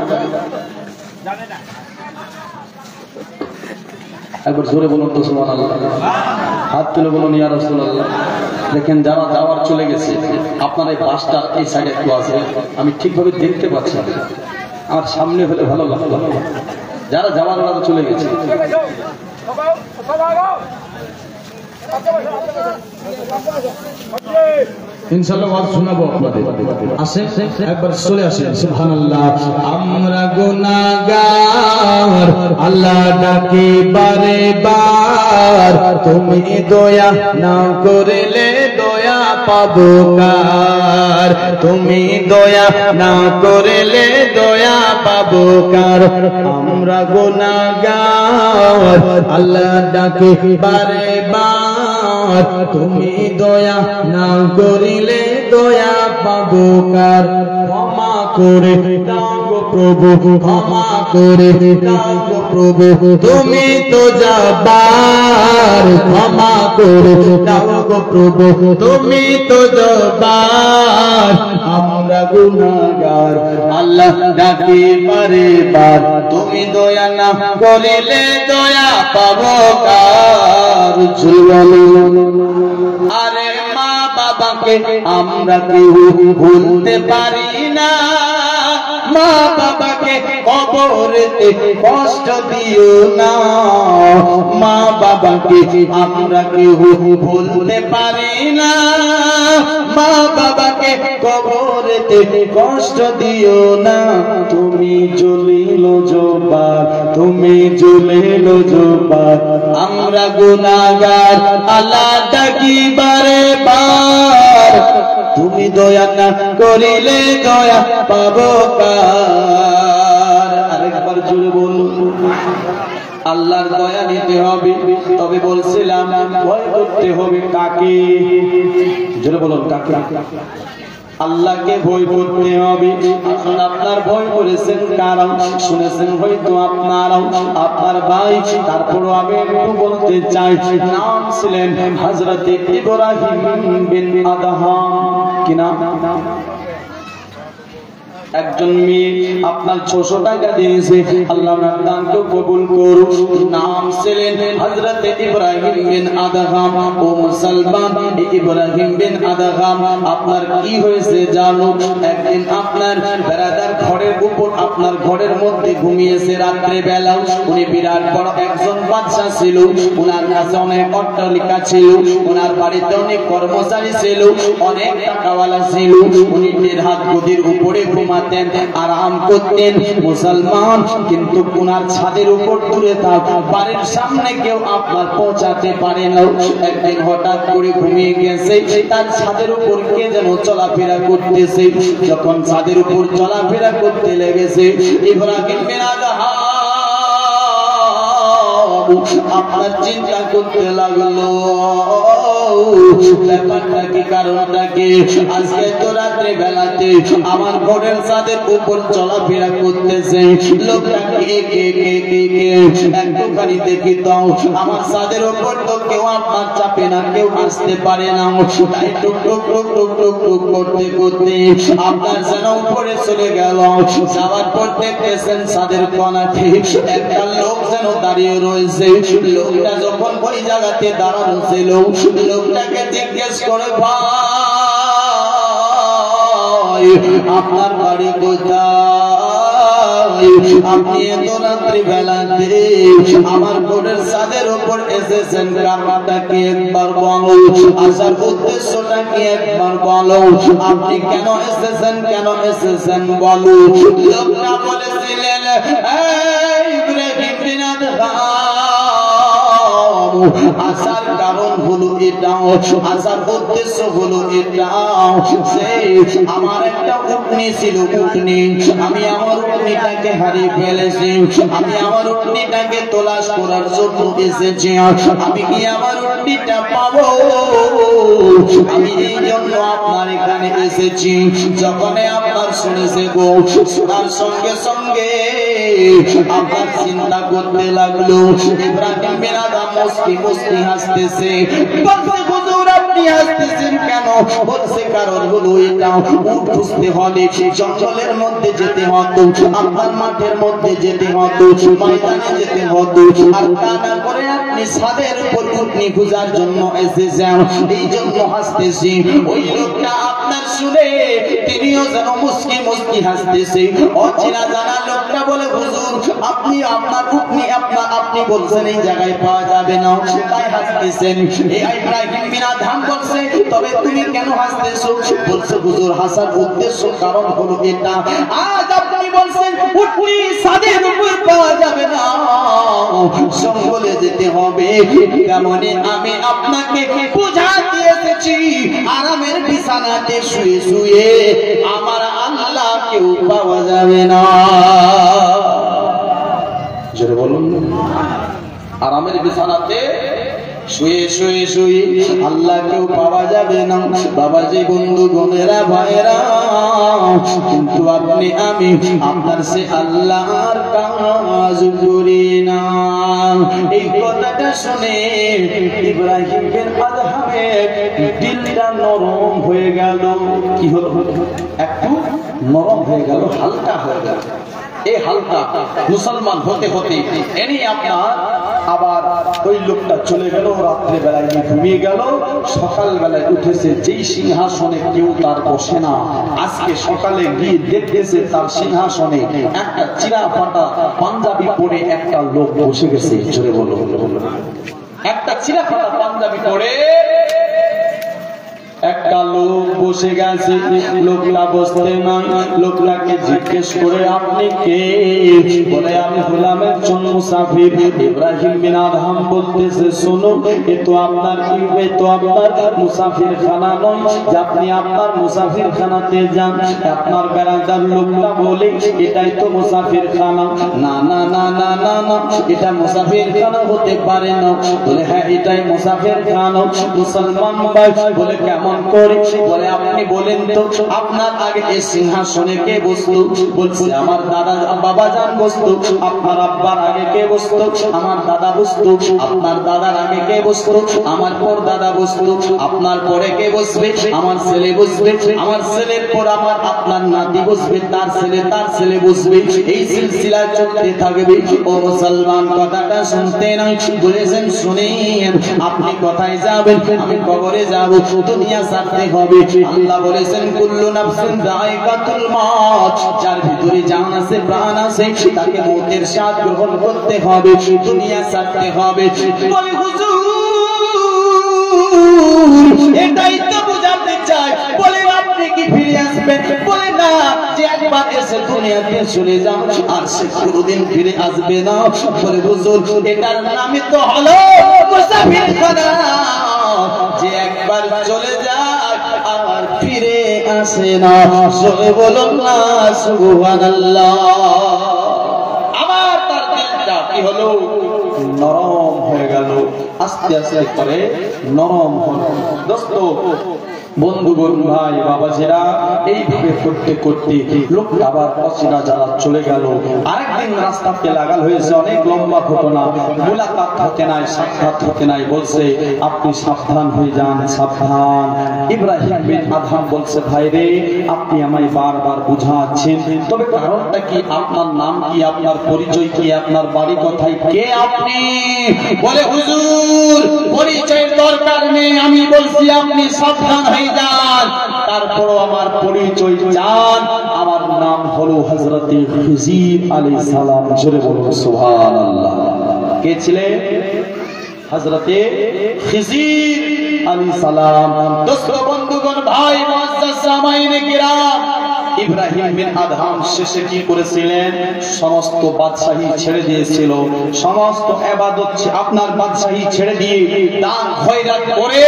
একবার জোরে বলুন তো সুবহানাল্লাহ, হাত তুলে বলুন ইয়া রাসূলুল্লাহ। দেখেন যারা যাওয়ার চলে গেছে, আপনার এই বাসটা এই সাইডে একটু আছে, আমি ঠিকভাবে দেখতে পাচ্ছি না, আমার সামনে হলে ভালো লাগতো। যারা যাওয়ার ওরা চলে গেছে, ইনশাআল্লাহ ওয়াজ শোনাবো আপনাদের। আসেন একবার চলে আসেন। সুবহানাল্লাহ। আমরা গুনাহগার, আল্লাহ ডাকি বারে বার, তুমি দয়া না করলে দয়া পাবো কার, তুমি দয়া না করলে দয়া পাবো কার। আমরা গুনাহগার, আল্লাহ ডাকি বারে বার, তুমি দয়া না করিলে দয়া পাবো কার। ক্ষমা করে দাও গো প্রভু, ক্ষমা করে দাও গো প্রভু, তুমি তো জব্বার, ক্ষমা করে দাও গো প্রভু, তুমি তো জব্বার। আমরা গুনাহগার, আল্লাহ ডাকি বারে বার, তুমি দয়া না করিলে দয়া পাবো কার। আরে মা বাবাকে আমরা কেউ ভুলতে পারি না, মা বাবাকে কবরেতে কষ্ট দিও না, মা বাবাকে আমরা কেউ ভুলতে পারি না, মা বাবাকে কবরেতে কষ্ট দিও না। তুমি জলিল জব্বার, তুমি জলিল জব্বার। আমরা গুনাহগার, আল্লাহ ডাকি বারে বার, তুমি দয়া না করিলে দয়া পাবো কার। আরেকবার জোরে বলুন। আল্লাহর দয়া নিতে হবে, তবে বলছিলাম ভয় করতে হবে কাকে? জোরে বলুন কাকে? আল্লাহকে ভয় করতে হবে। এখন আপনার ভয় করেছেন কারণ শুনেছেন হয়তো আপনারাও, আপনার ভাই। তারপরও আমি একটু বলতে চাই, নাম ছিলেন হযরত ইব্রাহিম বিন আদহাম। কি নাম? একজন মেয়ে আপনার 600 টাকা দিয়েছে, আল্লাহ ওনার দানকে কবুল করুন। নাম ছিলেন হযরত ইব্রাহিম বিন আদহাম। ও মুসলমান, ইব্রাহিম বিন আদহাম আপনার কি হয়েছে জানো? একদিন আপনার বেড়াদার ঘরের উপর, আপনার ঘরের মধ্যে ঘুমিয়েছে রাত্রে বেলা। উনি বিরাট বড় একজন বাদশা ছিল, ওনার কাছে অনেক অট্টালিকা ছিল, ওনার বাড়িতে অনেক কর্মচারী ছিল, অনেক টাকাওয়ালা ছিল। উনি হাত গদির উপরে ঘুমাতেন, আরাম করতেন। মুসলমান, কিন্তু ওনার ছাদের উপর দূরে থাক, বাড়ির সামনে কেউ আপনার পৌঁছাতে পারে না। একদিন হঠাৎ করে ঘুমিয়ে গেছে, তার ছাদের উপর কে যেন চলাফেরা করতেছে। যখন ছাদের উপর চলাফেরা করতে লেগেছে, ইব্রাহিম বিন আদহাম আপনার চিন্তা করতে লাগলো, ব্যাপারটা কি, কারণটা কি? আজকে তো রাত্রে বেলাতে আমার ঘরের ছাদের উপর চলাফেরা করতেছে, লোকটা কে কে কে কে কে? একটুখানি দেখি তো, আমার ছাদের উপর তো কেউ আপনার চাপে না, কেউ আসতে পারে না। তাই টুক টুক টুক টুক টুক টুক করতে করতে আপনার যেন উপরে চলে গেল। যাওয়ার পর দেখতেছেন ছাদের কোণাতে একটা লোক যেন দাঁড়িয়ে রয়েছে। লোকটা যখন ওই জায়গাতে দাঁড়ানো ছিল, লোকটাকে জিজ্ঞেস করে, ভাই আপনার বাড়ি কোথায়? আপনি এত রাত্রি বেলাতে আমার ঘরের ছাদের উপর এসেছেন, কারণটা কি একবার বলো, আসার উদ্দেশ্যটা কি একবার বলো, আপনি কেন এসেছেন, কেন এসেছেন বলো। লোকটা বলেছিলেন, ইব্রাহিম বিন আদহাম আসার কারণ হলো এটাও, আসার উদ্দেশ্য হলো এটাও যে আমার একটা উটনি ছিল, উটনি, আমি আমার উটনিটাকে হারিয়ে ফেলেছি, আমি আমার উটনিটাকে তলাশ করার জন্য এসেছি, আমি কি আমার উটনিটা পাবো? আমি এই জন্য আপনার এখানে এসেছি। যখন আপনার শুনেছে গো, শোনার সঙ্গে সঙ্গে আপনার চিন্তা করতে লাগলো। ইব্রাহিম বিন আদম মুস্কি মুস্কি হাসতেছে, বলছে হুজুর আপনি হাসতেছেন কেন? বলছে কারণ হলো এটা, উট খুঁজতে হলে জঙ্গলের মধ্যে যেতে হতো, আপনার মাঠের মধ্যে যেতে হতো, ময়দানে যেতে হতো, আর তা না করে আপনি ছাদের উপর উটনি খোঁজার জন্য এসেছেন, এই জন্য হাসতেছি। ওই লোকটা আপনার শুনে তিনিও যেন মুস্কি মুস্কি হাসতেছে। অচেনা জানা লোকটা বলে হুজুর আপনি আপনার উটনি আপনি বলছেন এই জায়গায় পাওয়া যাবে না, তাই হাসতেছেন। এই ইব্রাহিম বিন আদম বলছে তবে তুমি কেন হাসতেছো? বলছে হুজুর হাসার উদ্দেশ্য কারণ হলো এটা, আজ আপনি বলছেন উটনি ছাদের উপর পাওয়া যাবে না, জঙ্গলে যেতে হবে, তেমনি আমি আপনাকে বুঝাতে এসেছি আরামের বিছানাতে শুয়ে শুয়ে আমার আল্লাহ কেউ পাওয়া যাবে না। জোরে বলুন, আরামের বিছানাতে শুয়ে শুয়ে শুয়ে আল্লাহ কেউ পাওয়া যাবে না। বাবাজি, বন্ধু গণেরা ভাইরা, কিন্তু আপনি আমি আপনার সে আল্লাহর কাজ করি না। এই কথাটা শুনে ইব্রাহিম বিন আদহামের দিলটা নরম হয়ে গেল। কি হলো? একটু নরম হয়ে গেল, হালকা হয়ে গেল। এই হালকা মুসলমান হতে হতে এনি আপনার আবার ওই লোকটা চলে গেল, রাত্রে বেলায় ঘুমিয়ে গেল, সকাল বেলায় উঠেছে, যেই সিংহাসনে কেউ তার বসে না, আজকে সকালে গিয়ে দেখতেছে তার সিংহাসনে একটা চিরা ফাটা পাঞ্জাবি পরে একটা লোক বসে গেছে। জোরে বলো, একটা চিরা ফাটা পাঞ্জাবি পরে একটা লোক বসে গেছে। লোকটা বসতে নয়, লোকটাকে জিজ্ঞেস করে আপনি কে? বলে আমি হলাম একজন মুসাফির। ইব্রাহিম বিন আদম বলতেছে শোনো, এ তো আপনার মুসাফির খানা নয় যে আপনি আপনার মুসাফির খানাতে যান। আপনার বেড়াদার লোকটা বলে এটাই তো মুসাফির খানা। না না না না না না, এটা মুসাফির খানা হতে পারে না। বলে হ্যাঁ এটাই মুসাফির খানা। মুসলমান ভাই বলে কেমন করে? বলে আপনি বলেন তো আপনার আগে এই সিংহাসনে কে বসতো? বলছে আমার দাদা বাবাজান বসতো। আপনার আব্বার আগে কে বসতো? আমার দাদা বসতো। আপনার দাদার আগে কে বসতো? আমার পর দাদা বসতো। আপনার পরে কে বসবে? আমার ছেলে বসবে। আমার ছেলের পর আমার আপনার নাতি বসবে, তার ছেলে বসবে। এই সিলসিলা চলতে থাকবে। ও মুসলমান, কথাটা শুনতে নয়, বলেছেন শুনেন। আপনি কোথায় যাবেন? আমি কবরে যাব, দুনিয়া ছাড়তে হবে। আল্লাহ বলেছেন কুল্লু নাফসিন যায়কাতুল মাউত, যার ভিতরে জান আছে প্রাণ আছে তাকে মওতের স্বাদ গ্রহণ করতে হবে, দুনিয়া ছাড়তে হবে। বলে হুজুর এটাই তো বুঝাতে চাই। বলে আপনি কি ফিরে আসবেন? বলে না, যে একবার এসে দুনিয়াতে চলে যান আর সে কোনোদিন ফিরে আসবে না। বলে হুজুর এটার নামই তো হলো মুসাফিরখানা, যে একবার চলে যায় আর ফিরে আসে না। সবে বলুন না সুবহানাল্লাহ। আবার তার দিলটা কি হলো? নরম হয়ে গেল, আস্তে আস্তে করে নরম হলো। দোস্ত বন্ধুগণ ভাই বাবাজিরা, এইভাবে করতে করতে লোকটা আবার অচেনা জানা চলে গেল। আরেকদিন রাস্তাতে লাগাল হয়েছে, অনেক লম্বা ঘটনা। মুলাকাত হতে নাই, সাক্ষাৎ হতে নাই। বলছে আপনি সাবধান হয়ে যান, সাবধান। ইব্রাহিম বিন আদম বলছে ভাই রে, আপনি আমায় বারবার বুঝাচ্ছেন, তবে কারণটা কি? আপনার নাম কি? আপনার পরিচয় কি? আপনার বাড়ি কোথায়? কে আপনি? বলে হুজুর পরিচয়ের দরকার নেই, আমি বলছি আপনি সাবধান হয়ে যান। তারপরও আমার পরিচয় জান। আমার নাম হলো হযরতে খিজির আলাইহিস সালাম। জোরে বলুন সুবহানাল্লাহ। কে ছিলেন? হযরতে খিজির আলাইহিস সালাম। দোস্ত বন্ধুগণ ভাই মুআজ্জাজ সামাইনে কিরাম, ইব্রাহিম বিন আদহাম শেষে কি করেছিলেন? সমস্ত বাদশাহী ছেড়ে দিয়েছিল, সমস্ত ইবাদত আপনার বাদশাহী ছেড়ে দিয়ে দান খয়রাত করে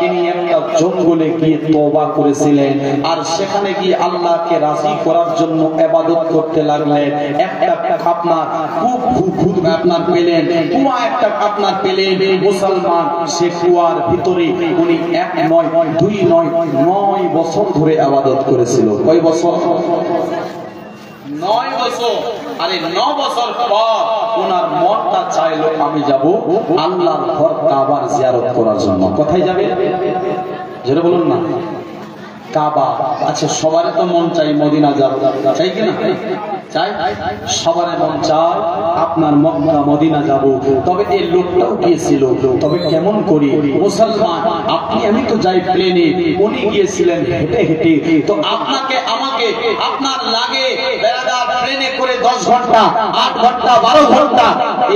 তিনি একটা জঙ্গলে গিয়ে তওবা করেছিলেন, আর সেখানে গিয়ে আল্লাহকে রাজি করার জন্য ইবাদত করতে লাগলেন। একটা আপনার আপনার পেলেন কুয়া, একটা আপনার পেলেন মুসলমান, সে কুয়ার ভিতরে উনি 1 নয় 2 নয় 9 বছর ধরে ইবাদত করেছিল। কয় বছর? 9 বছর। আরে 9 বছর পর ওনার মনটা চাইলো আমি যাব আল্লাহর ঘর কাবার জিয়ারত করার জন্য। কোথায় যাবে? যেটা বলুন না, কাবা। আচ্ছা, সবারই তো মন চাই মদিনা যাব, চাই কি না? চাই, সবার মন চায় আপনার মক্কা মদিনা যাব। তবে এই লোকটাও গিয়েছিল, তবে কেমন করি মুসলমান, আপনি আমি তো যাই প্লেনে, উনি গিয়েছিলেন হেঁটে হেঁটে। তো আপনাকে আমাকে আপনার লাগে বেড়াদার ট্রেনে করে 10 ঘন্টা 8 ঘন্টা 12 ঘন্টা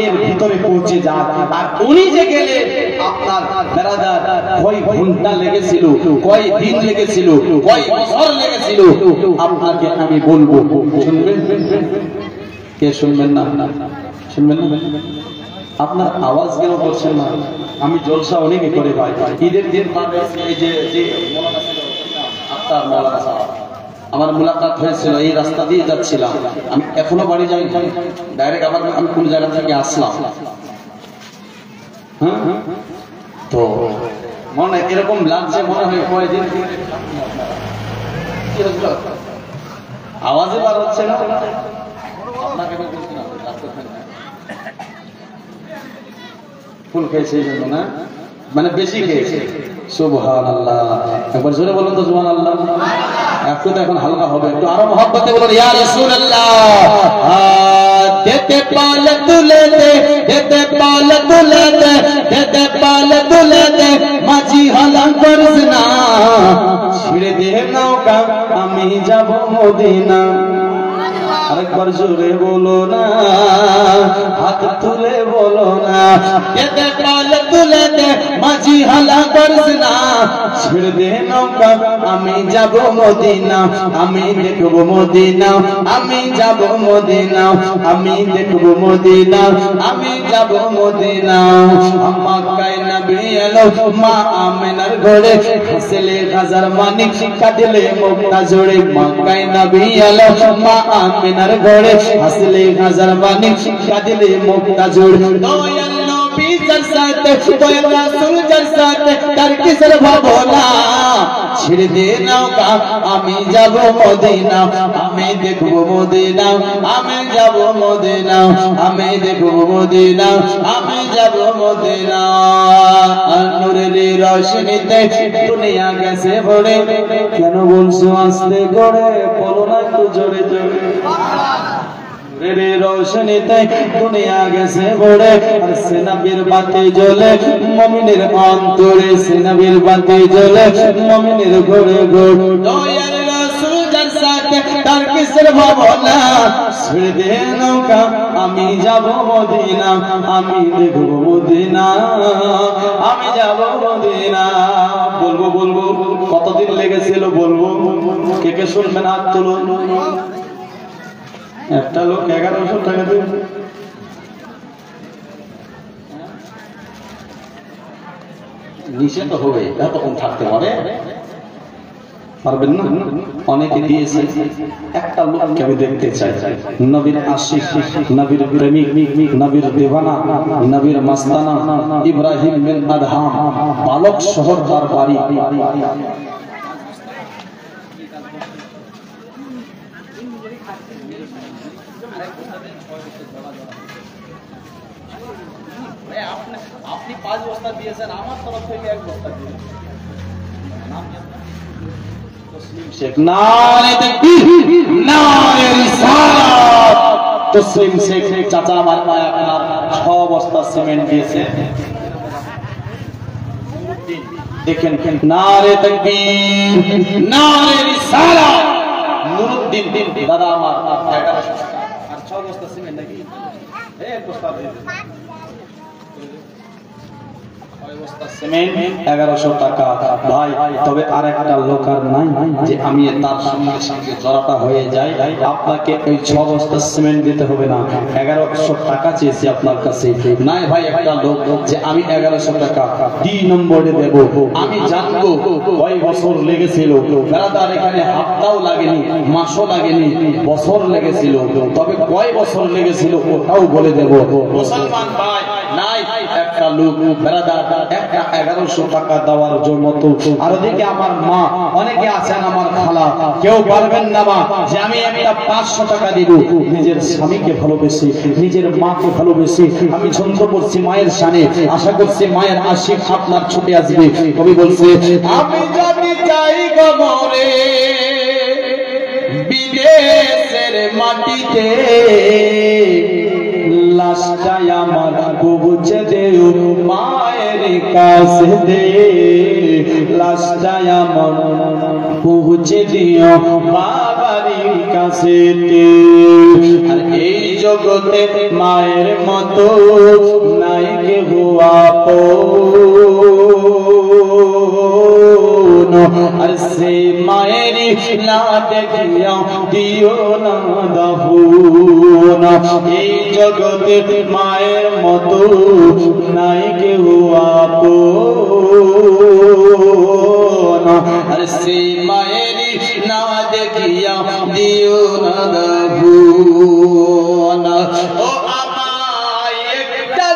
এর ভিতরে পৌঁছে যান, আর উনি যে গেলেন আপনার বেড়াদার কয় ঘন্টা লেগেছিল, কয় দিন লেগেছিল, কয় বছর লেগেছিল, আপনাকে আমি বলবো। শুনবেন? কে শুনবেন না? শুনবেন না? আপনার আওয়াজ কেন করছেন না? আমি জলসা অনেকে করে পাই। ঈদের দিন এই যে মৌলানা ছিল আপনার মৌলানা সাহেব, আমার মুলাকাত হয়েছিল, এই রাস্তা দিয়ে যাচ্ছিলাম, আমি এখনো বাড়ি যাই, ডাইরেক্ট আবার আমি কোন জায়গা থেকে আসলাম। হ্যাঁ, তো মনে এরকম লাগছে, মনে হয় কয়েকদিন আওয়াজে বার হচ্ছে না। ফুল খেয়েছে এই জন্য না, মানে বেশি খেয়েছে। সুবহানাল্লাহ, একবার জোরে বলুন তো সুবহানাল্লাহ। একটু তো এখন হালকা হবে, একটু আরো মহব্বতে বলুন ইয়া রাসূলুল্লাহ। দেতে পাল তুলে দে, দেতে পাল তুলে দে, দেতে পাল তুলে দে, মাঝি হালা করছ না, ছিড়ে দে নৌকা আমি যাব মদিনা। আরেকবার জোরে বলো না, হাত তুলে বলো না, দেতে পাল তুলে দে, মাঝি হালা করছ না, ছেড়ে দে নৌকা আমি যাব মদিনা, আমি দেখব মদিনা, আমি যাব মদিনা, আমি দেখব মদিনা, আমি যাব মদিনা। মক্কায় নবী এলো মা আমিনার ঘরে, হাসলে হাজার মানিক কাঁদলে মুক্তা জোড়ে। মক্কায় নবী এলো মা আমিনার ঘরে, হাসলে হাজার মানিক কাঁদলে মুক্তা জোড়ে। দয়াল নবী জলসাতে, দয়াল রাসূল জলসাতে, তার কিসের ভাবনা, ছেড়ে দে নৌকা আমি যাব মদিনা, আমি দেখব মদিনা, আমি যাব মদিনা, আমি দেখব মদিনা, আমি যাব মদিনা। নূরের রোশনীতে দুনিয়া গেছে ভরে, কেন বলছো আস্তে করে, বলো না একটু জোরে জোরে। নূরের রোশনীতে দুনিয়া গেছে ভরে, আর সে নবীর বাতি জ্বলে মুমিনের অন্তরে, সে নবীর বাতি জ্বলে মুমিনের ঘরে ঘরে। দয়ার রাসূল জলসাতে তার কিসের ভাবনা, ছেড়ে দে নৌকা আমি যাব মদিনা, আমি দেখব মদিনা, আমি যাব মদিনা। বলবো বলবো, কতদিন লেগেছিল বলবো, কে কে শুনবেন হাত তুলুন। একটা লোক 1100 টাকা দেবে, নিচে তো হবে, এতক্ষণ থাকতে পারে পারবেন না? অনেকে দিয়েছে। একটা লোককে আমি দেখতে চাই, নবীর আশিক, নবীর প্রেমিক, নবীর দিওয়ানা, নবীর মাস্তানা, ইব্রাহিম বিন আদহাম, বালক শহর তার বাড়ি। আপনি 5 বস্তা দিয়েছেন, আমার তরফ থেকে 1 বস্তা দিয়েছেন। শেখ নারে তাকবীর, নারে রিসালাত। তসলিম শেখ চাচা আমার মায়া আপনার 6 বস্তা সিমেন্ট দিয়েছে। দেখেন, নারে তাকবীর, নারে রিসালাত। নুরুদ্দিন দাদা আমার 1100 টাকা আর 6 বস্তা সিমেন্ট নাকি 1 বস্তা দিয়েছে। 1100 টাকা ভাই। তবে আর একটা লোক আর নাই যে আমি তার সঙ্গে সঙ্গে জড়াটা হয়ে যাই। আপনাকে ওই 6 বস্তা সিমেন্ট দিতে হবে না, 1100 টাকা চেয়েছি আপনার কাছে। নাই ভাই একটা লোক যে আমি 1100 টাকা 2 নম্বরে দেব। আমি জানবো কয় বছর লেগেছিল। বেড়াদার এখানে হাফতাও লাগেনি, মাসও লাগেনি, বছর লেগেছিল। তবে কয় বছর লেগেছিল ওটাও বলে দেব। মুসলমান ভাই নাই একটা লোক বেড়াদার একটা 1100 টাকা দেওয়ার জন্য। তো আর ওদিকে আমার মা অনেকে আছেন, আমার খালা, কেউ পারবেন না মা যে আমি একটা 500 টাকা দিব। নিজের স্বামীকে ভালোবেসে, নিজের মাকে ভালোবেসে আমি ছন্দ করছি মায়ের শানে। আশা করছি মায়ের আশিক আপনার ছুটে আসবে। কবি বলছে আমি যদি চাই গো মরে বিদেশের মাটিতে, লাশটাই আমার পৌঁছে দেও মায়ের কাছে দে, লাশটাই আমার পৌঁছে দিও বাবার কাছে দে। আর এই জগতে মায়ের মতো নাই কেহ আপন, আর সে মায়ের না দেখিয়া দিও না দাফন। এই জগতে মায়ের মতো নাই কেউ আপন, আর সে মায়ের না দেখিয়া দিও না দাফন। ও আমায় একটা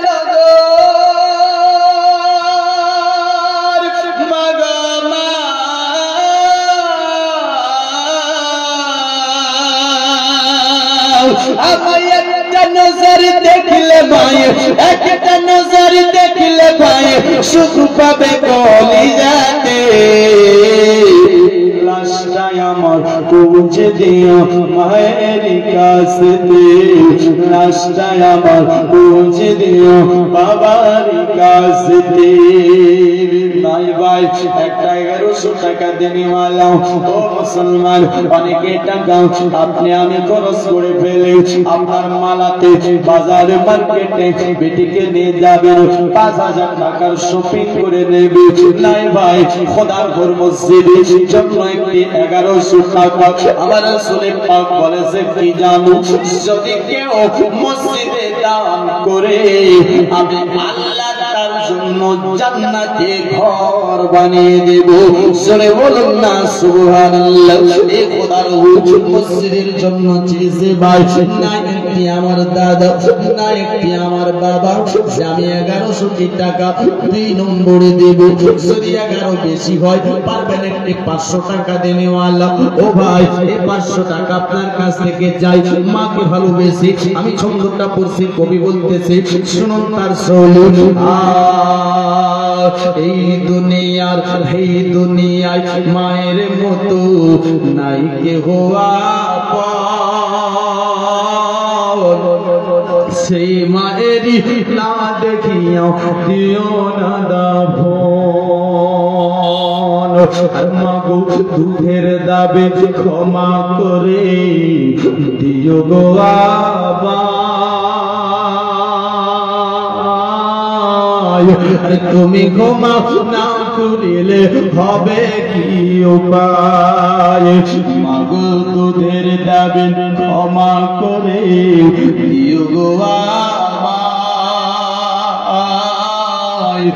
আমায় একটা নজর দেখলে ভাই, একটা নজর দেখলে ভাই সুখ পাবে কলিজাতে, লাশটাই আমার পৌঁছে দিও মায়ের কাছে দে, লাশটাই আমার পৌঁছে দিও বাবার কাছে দে। নাই ভাই একটা 1100 টাকা দেনিওয়ালা ও মুসলমান, অনেকে টাকা আপনি আমি খরচ করে ফেলেছি। আপনার মালাতে বাজার মার্কেটে বেটিকে নিয়ে যাবেন, 5000 টাকার শপিং করে নেবে। নাই ভাই খোদার ঘর মসজিদের জন্য একটি 1100 টাকা আমার রাসূল পাক বলেছে কি জানো, যদি কেউ মসজিদে দান করে আমি আল্লাহ তার জন্য জান্নাতে ঘর বানিয়ে দেব। জোরে বলুন না সুবহানাল্লাহ। এই খোদার হুজুর মসজিদের জন্য চেয়েছে ভাই, না একটি আমার দাদা, না একটি আমার বাবা, যে আমি 1100 টাকা 2 নম্বরে দেব। যদি 11 বেশি হয় পারবেন একটি 500 টাকা দেনেওয়ালা। ও ভাই এই 500 টাকা আপনার কাছ থেকে যাই, মাকে ভালোবেসে আমি ছন্দটা পড়ছি, কবি বলতেছে শুনুন তার সলুন। এই দুনিয়ায় মায়ের মতো নাই কেহ আপন, সেই মায়েরই না দেখিয়া দিও না দাফন। আর মাগো দুধের দাবে ক্ষমা করে দিও গো আবা, তুমি ক্ষমা না করিলে হবে কি উপায়। মাগো দুধের দাবে ক্ষমা করে দিও গো আমায়,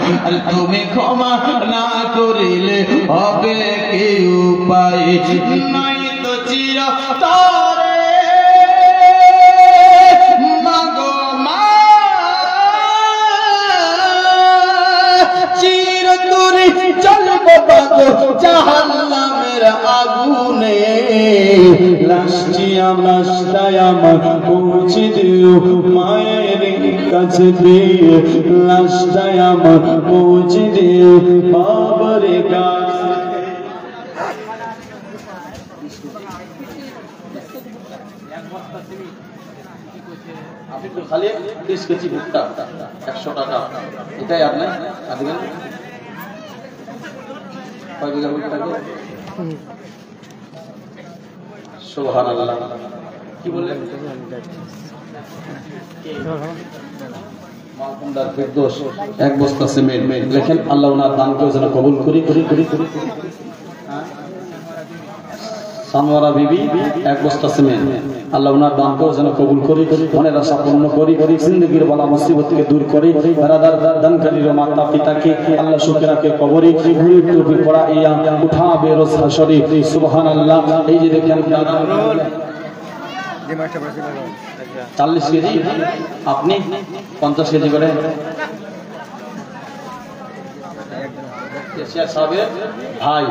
তুমি ক্ষমা না করিলে হবে কি উপায়। নাই তো চিরতরে মাগো মা, চিরতরে চলবো বাগো জাহান্নামের আগুনে, লাশটাই আমার পৌঁছে দিও মায়ের কাছে দিয়ে, লাশটাই আমার পৌঁছে দিও বাবার কাছে। আপনি তো খালি 30 কেজি ভুট্টা 100 টাকা, এটাই আপনি দিবেন। কয় বিঘা ভুট্টা? সুবহানাল্লাহ। কি বললেন? মালকুন্ডার ফিরদৌস 1 বস্তা সিমেন্ট লেখেন আল্লাহ ওনার দানকে যেন কবুল করি। সানোয়ারা বিবি 1 বস্তা সিমেন্ট আল্লাহ ওনার দানকে যেন কবুল করি, মনের আশা পূর্ণ করি, জিন্দেগির বালা মুসিবতকে দূর করি। বারাদার দানকারীর মাতা পিতাকে আল্লাহ সুখে রাখে কবরে, ঘুরি টুপি পড়া ইয়া উঠাবে রোজ হাসরে। সুবহানাল্লাহ। এই যে দেখেন 40 কেজি, আপনি 50 কেজি করে ভাই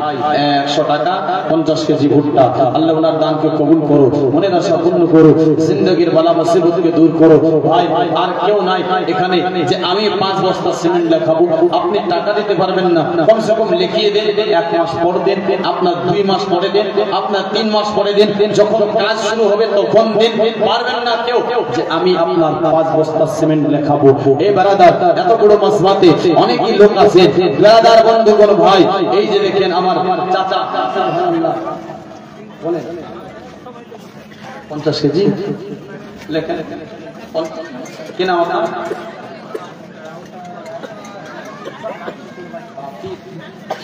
100 টাকা 50 কেজি ভুট্টা। আল্লাহ ওনার দানকে কবুল করো, মনের আশা পূর্ণ করো, জিন্দেগির বালা মুসিবতকে দূর করো। ভাই আর কেউ নাই এখানে যে আমি 5 বস্তা সিমেন্ট লেখাবো, আপনি টাকা দিতে পারবেন না, কমসে কম লিখিয়ে দেন, 1 মাস পরে দেন, আপনার 2 মাস পরে দেন, আপনার 3 মাস পরে দেন, যখন কাজ শুরু হবে তখন দেন। পারবেন না কেউ যে আমি আপনার 5 বস্তা সিমেন্ট লেখাবো। এই বারাদার এত বড় মাসবাতে অনেকই লোক আছে। বারাদার বন্ধু কোন ভাই, এই যে দেখেন আমার চাচা বলেন 50 কেজি লেখেন কি নাম আপনার?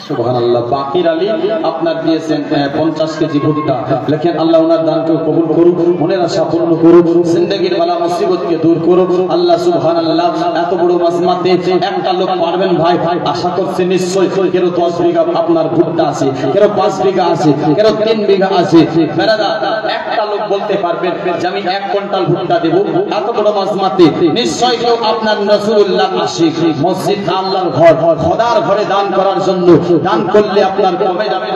সুবহানাল্লাহ। বাকির আলী আপনার দিয়েছেন 50 কেজি ভুট্টা। লেখেন আল্লাহ ওনার দানকে কবুল করুক, মনের আশা পূর্ণ করুক, জিন্দেগির বালা মুসিবতকে দূর করুক। আল্লাহ সুবহানাল্লাহ। এত বড় মাসমাতে একটা লোক পারবেন ভাই, আশা করছে নিশ্চয় কেউ 10 বিঘা আপনার ভুট্টা আছে, কেউ 5 বিঘা আছে, কেউ 3 বিঘা আছে। বেরাদা একটা লোক বলতে পারবেন যে আমি 1 কুইন্টাল ভুট্টা দেব। এত বড় মাসমাতে নিশ্চয় কেউ আপনার রাসূলুল্লাহ আশিক, মসজিদ আল্লাহর ঘর, খোদার ঘরে দান করার জন্য দান করলে আপনার কমে যাবে।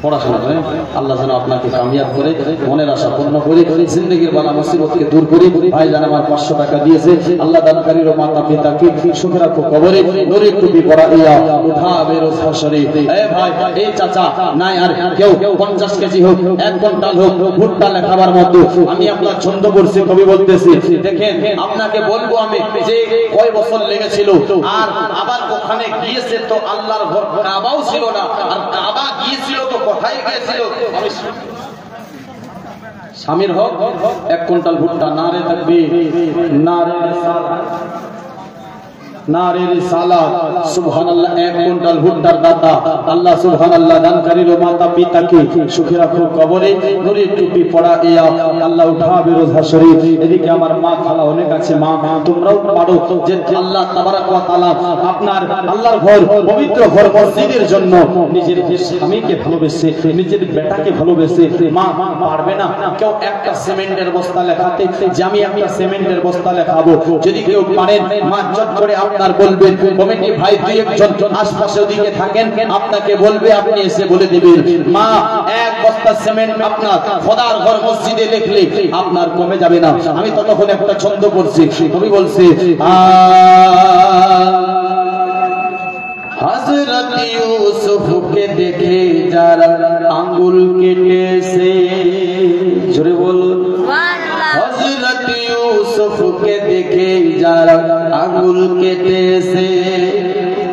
পড়াশোনা করে আল্লাহ যেন আপনাকে কামিয়াব করে, মনের আশা পূর্ণ করে, জিন্দেগির বালা মুসিবতকে দূর করে। ভাই জান আমার 500 টাকা দিয়েছে, আল্লাহ দানকারীর মাতা পিতাকে সুখে রাখো কবরে, নূরের টুপি পরাইয়া উঠাবে রোজ হাসরে। এ ভাই এই চাচা নাই আর কেউ 50 কেজি হোক, 1 কুইন্টাল হোক ভুট্টা লেখাবার মতো আমি আপনার ছন্দ করছি, কবি বলতেছি। দেখেন আপনাকে বলবো আমি যে কয় বছর লেগেছিল, আর আবার ওখানে গিয়েছে তো আল্লাহর ঘর কাবাও ছিল না, আর কাবা গিয়েছিল তো কোথায় গিয়েছিল? স্বামীর হক 1 কুইন্টাল ভুট্টা। নারে তাকবীর, নারে রিসালাত, নারে রিসালাত। সুবহানাল্লাহ। 1 কুইন্টাল ভুট্টার দাতা আল্লাহ সুবহানাল্লাহ দানকারীর মাতা পিতাকে সুখে রাখো কবরে, নূরের টুপি পরাইয়া আল্লাহ উঠাবে রোজ হাসরে। এদিকে আমার মা খালা অনেক আছে, মা তোমরাও পারো যে আল্লাহ তাবারাক ওয়া তাআলা আপনার আল্লাহর ঘর, পবিত্র ঘর মসজিদের জন্য নিজের স্বামীকে ভালোবেসে, নিজের বেটাকে ভালোবেসে মা পারবে না কেউ একটা সিমেন্টের বস্তা লেখাতে, যে আমি একটা সিমেন্টের বস্তা লেখাবো। যদি কেউ পারেন মা চট করে আপনার বলবেন, কমিটি ভাই 2-1 জন আশপাশে ওদিকে থাকেন, আপনাকে বলবে, আপনি এসে বলে দিবেন মা 1 বস্তা সিমেন্ট আপনার খোদার ঘর মসজিদে লিখলে আপনার কমে যাবে না। আমি ততক্ষণ একটা ছন্দ করছি, কবি বলছে হযরত ইউসুফকে দেখে যারা আঙ্গুল কেটেছে, জোরে বলুন হযরত ইউসুফকে দেখে যারা আঙ্গুল কেটেছে,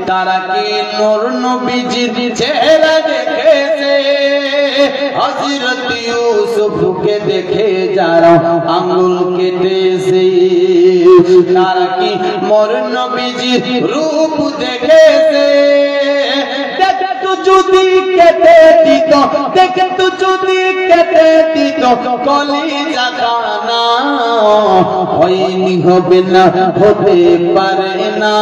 তারা কি নূর নবীজির চেহারা দেখেছে? হযরত ইউসুফকে দেখে যারা আঙ্গুল কেটেছে, তারা কি মোর নবীজির রূপ দেখেছে? দেখতো যদি কেটে দিত, দেখতো যদি কেটে দিত কলিজা খানা, হয়নি হবে না, হতে পারে না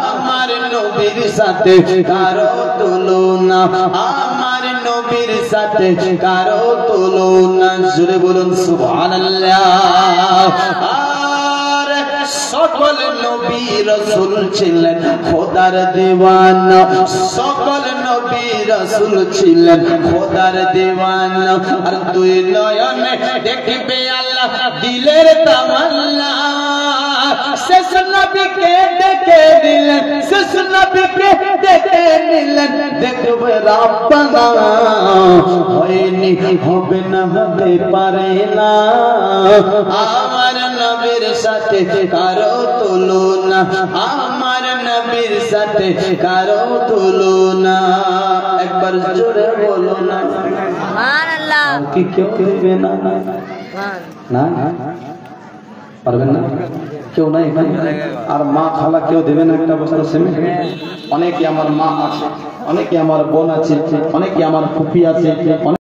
আমার নবীর সাথে কারো তুলনা, আমার নবীর সাথে কারো তুলনা। জোরে বলুন সুবহানাল্লাহ। সকল নবী রাসূল ছিলেন খোদার দেওয়ানা, সকল নবী রাসূল ছিলেন খোদার দেওয়ানা। আর 2 নয়নে দেখবে আল্লাহ দিলের তামান্না, শেষ নবীকে দেখে দিলেন, শেষ নবীকে দেখে নিলেন দেখবে রাব্বানা হয়নি হবে না হতে পারে না আমার নবীর সাথে কারো তুলনা আমার নবীর সাথে কারো তুলনা একবার জোরে বলো না সুবহানাল্লাহ কি কেউ দেবে না না পারবেন না কেউ নাই এখানে আর মা খালা কেউ দেবে না একটা বস্তা সিমেন্ট অনেকে আমার মা আছে অনেকে আমার বোন আছে অনেকে আমার ফুফি আছে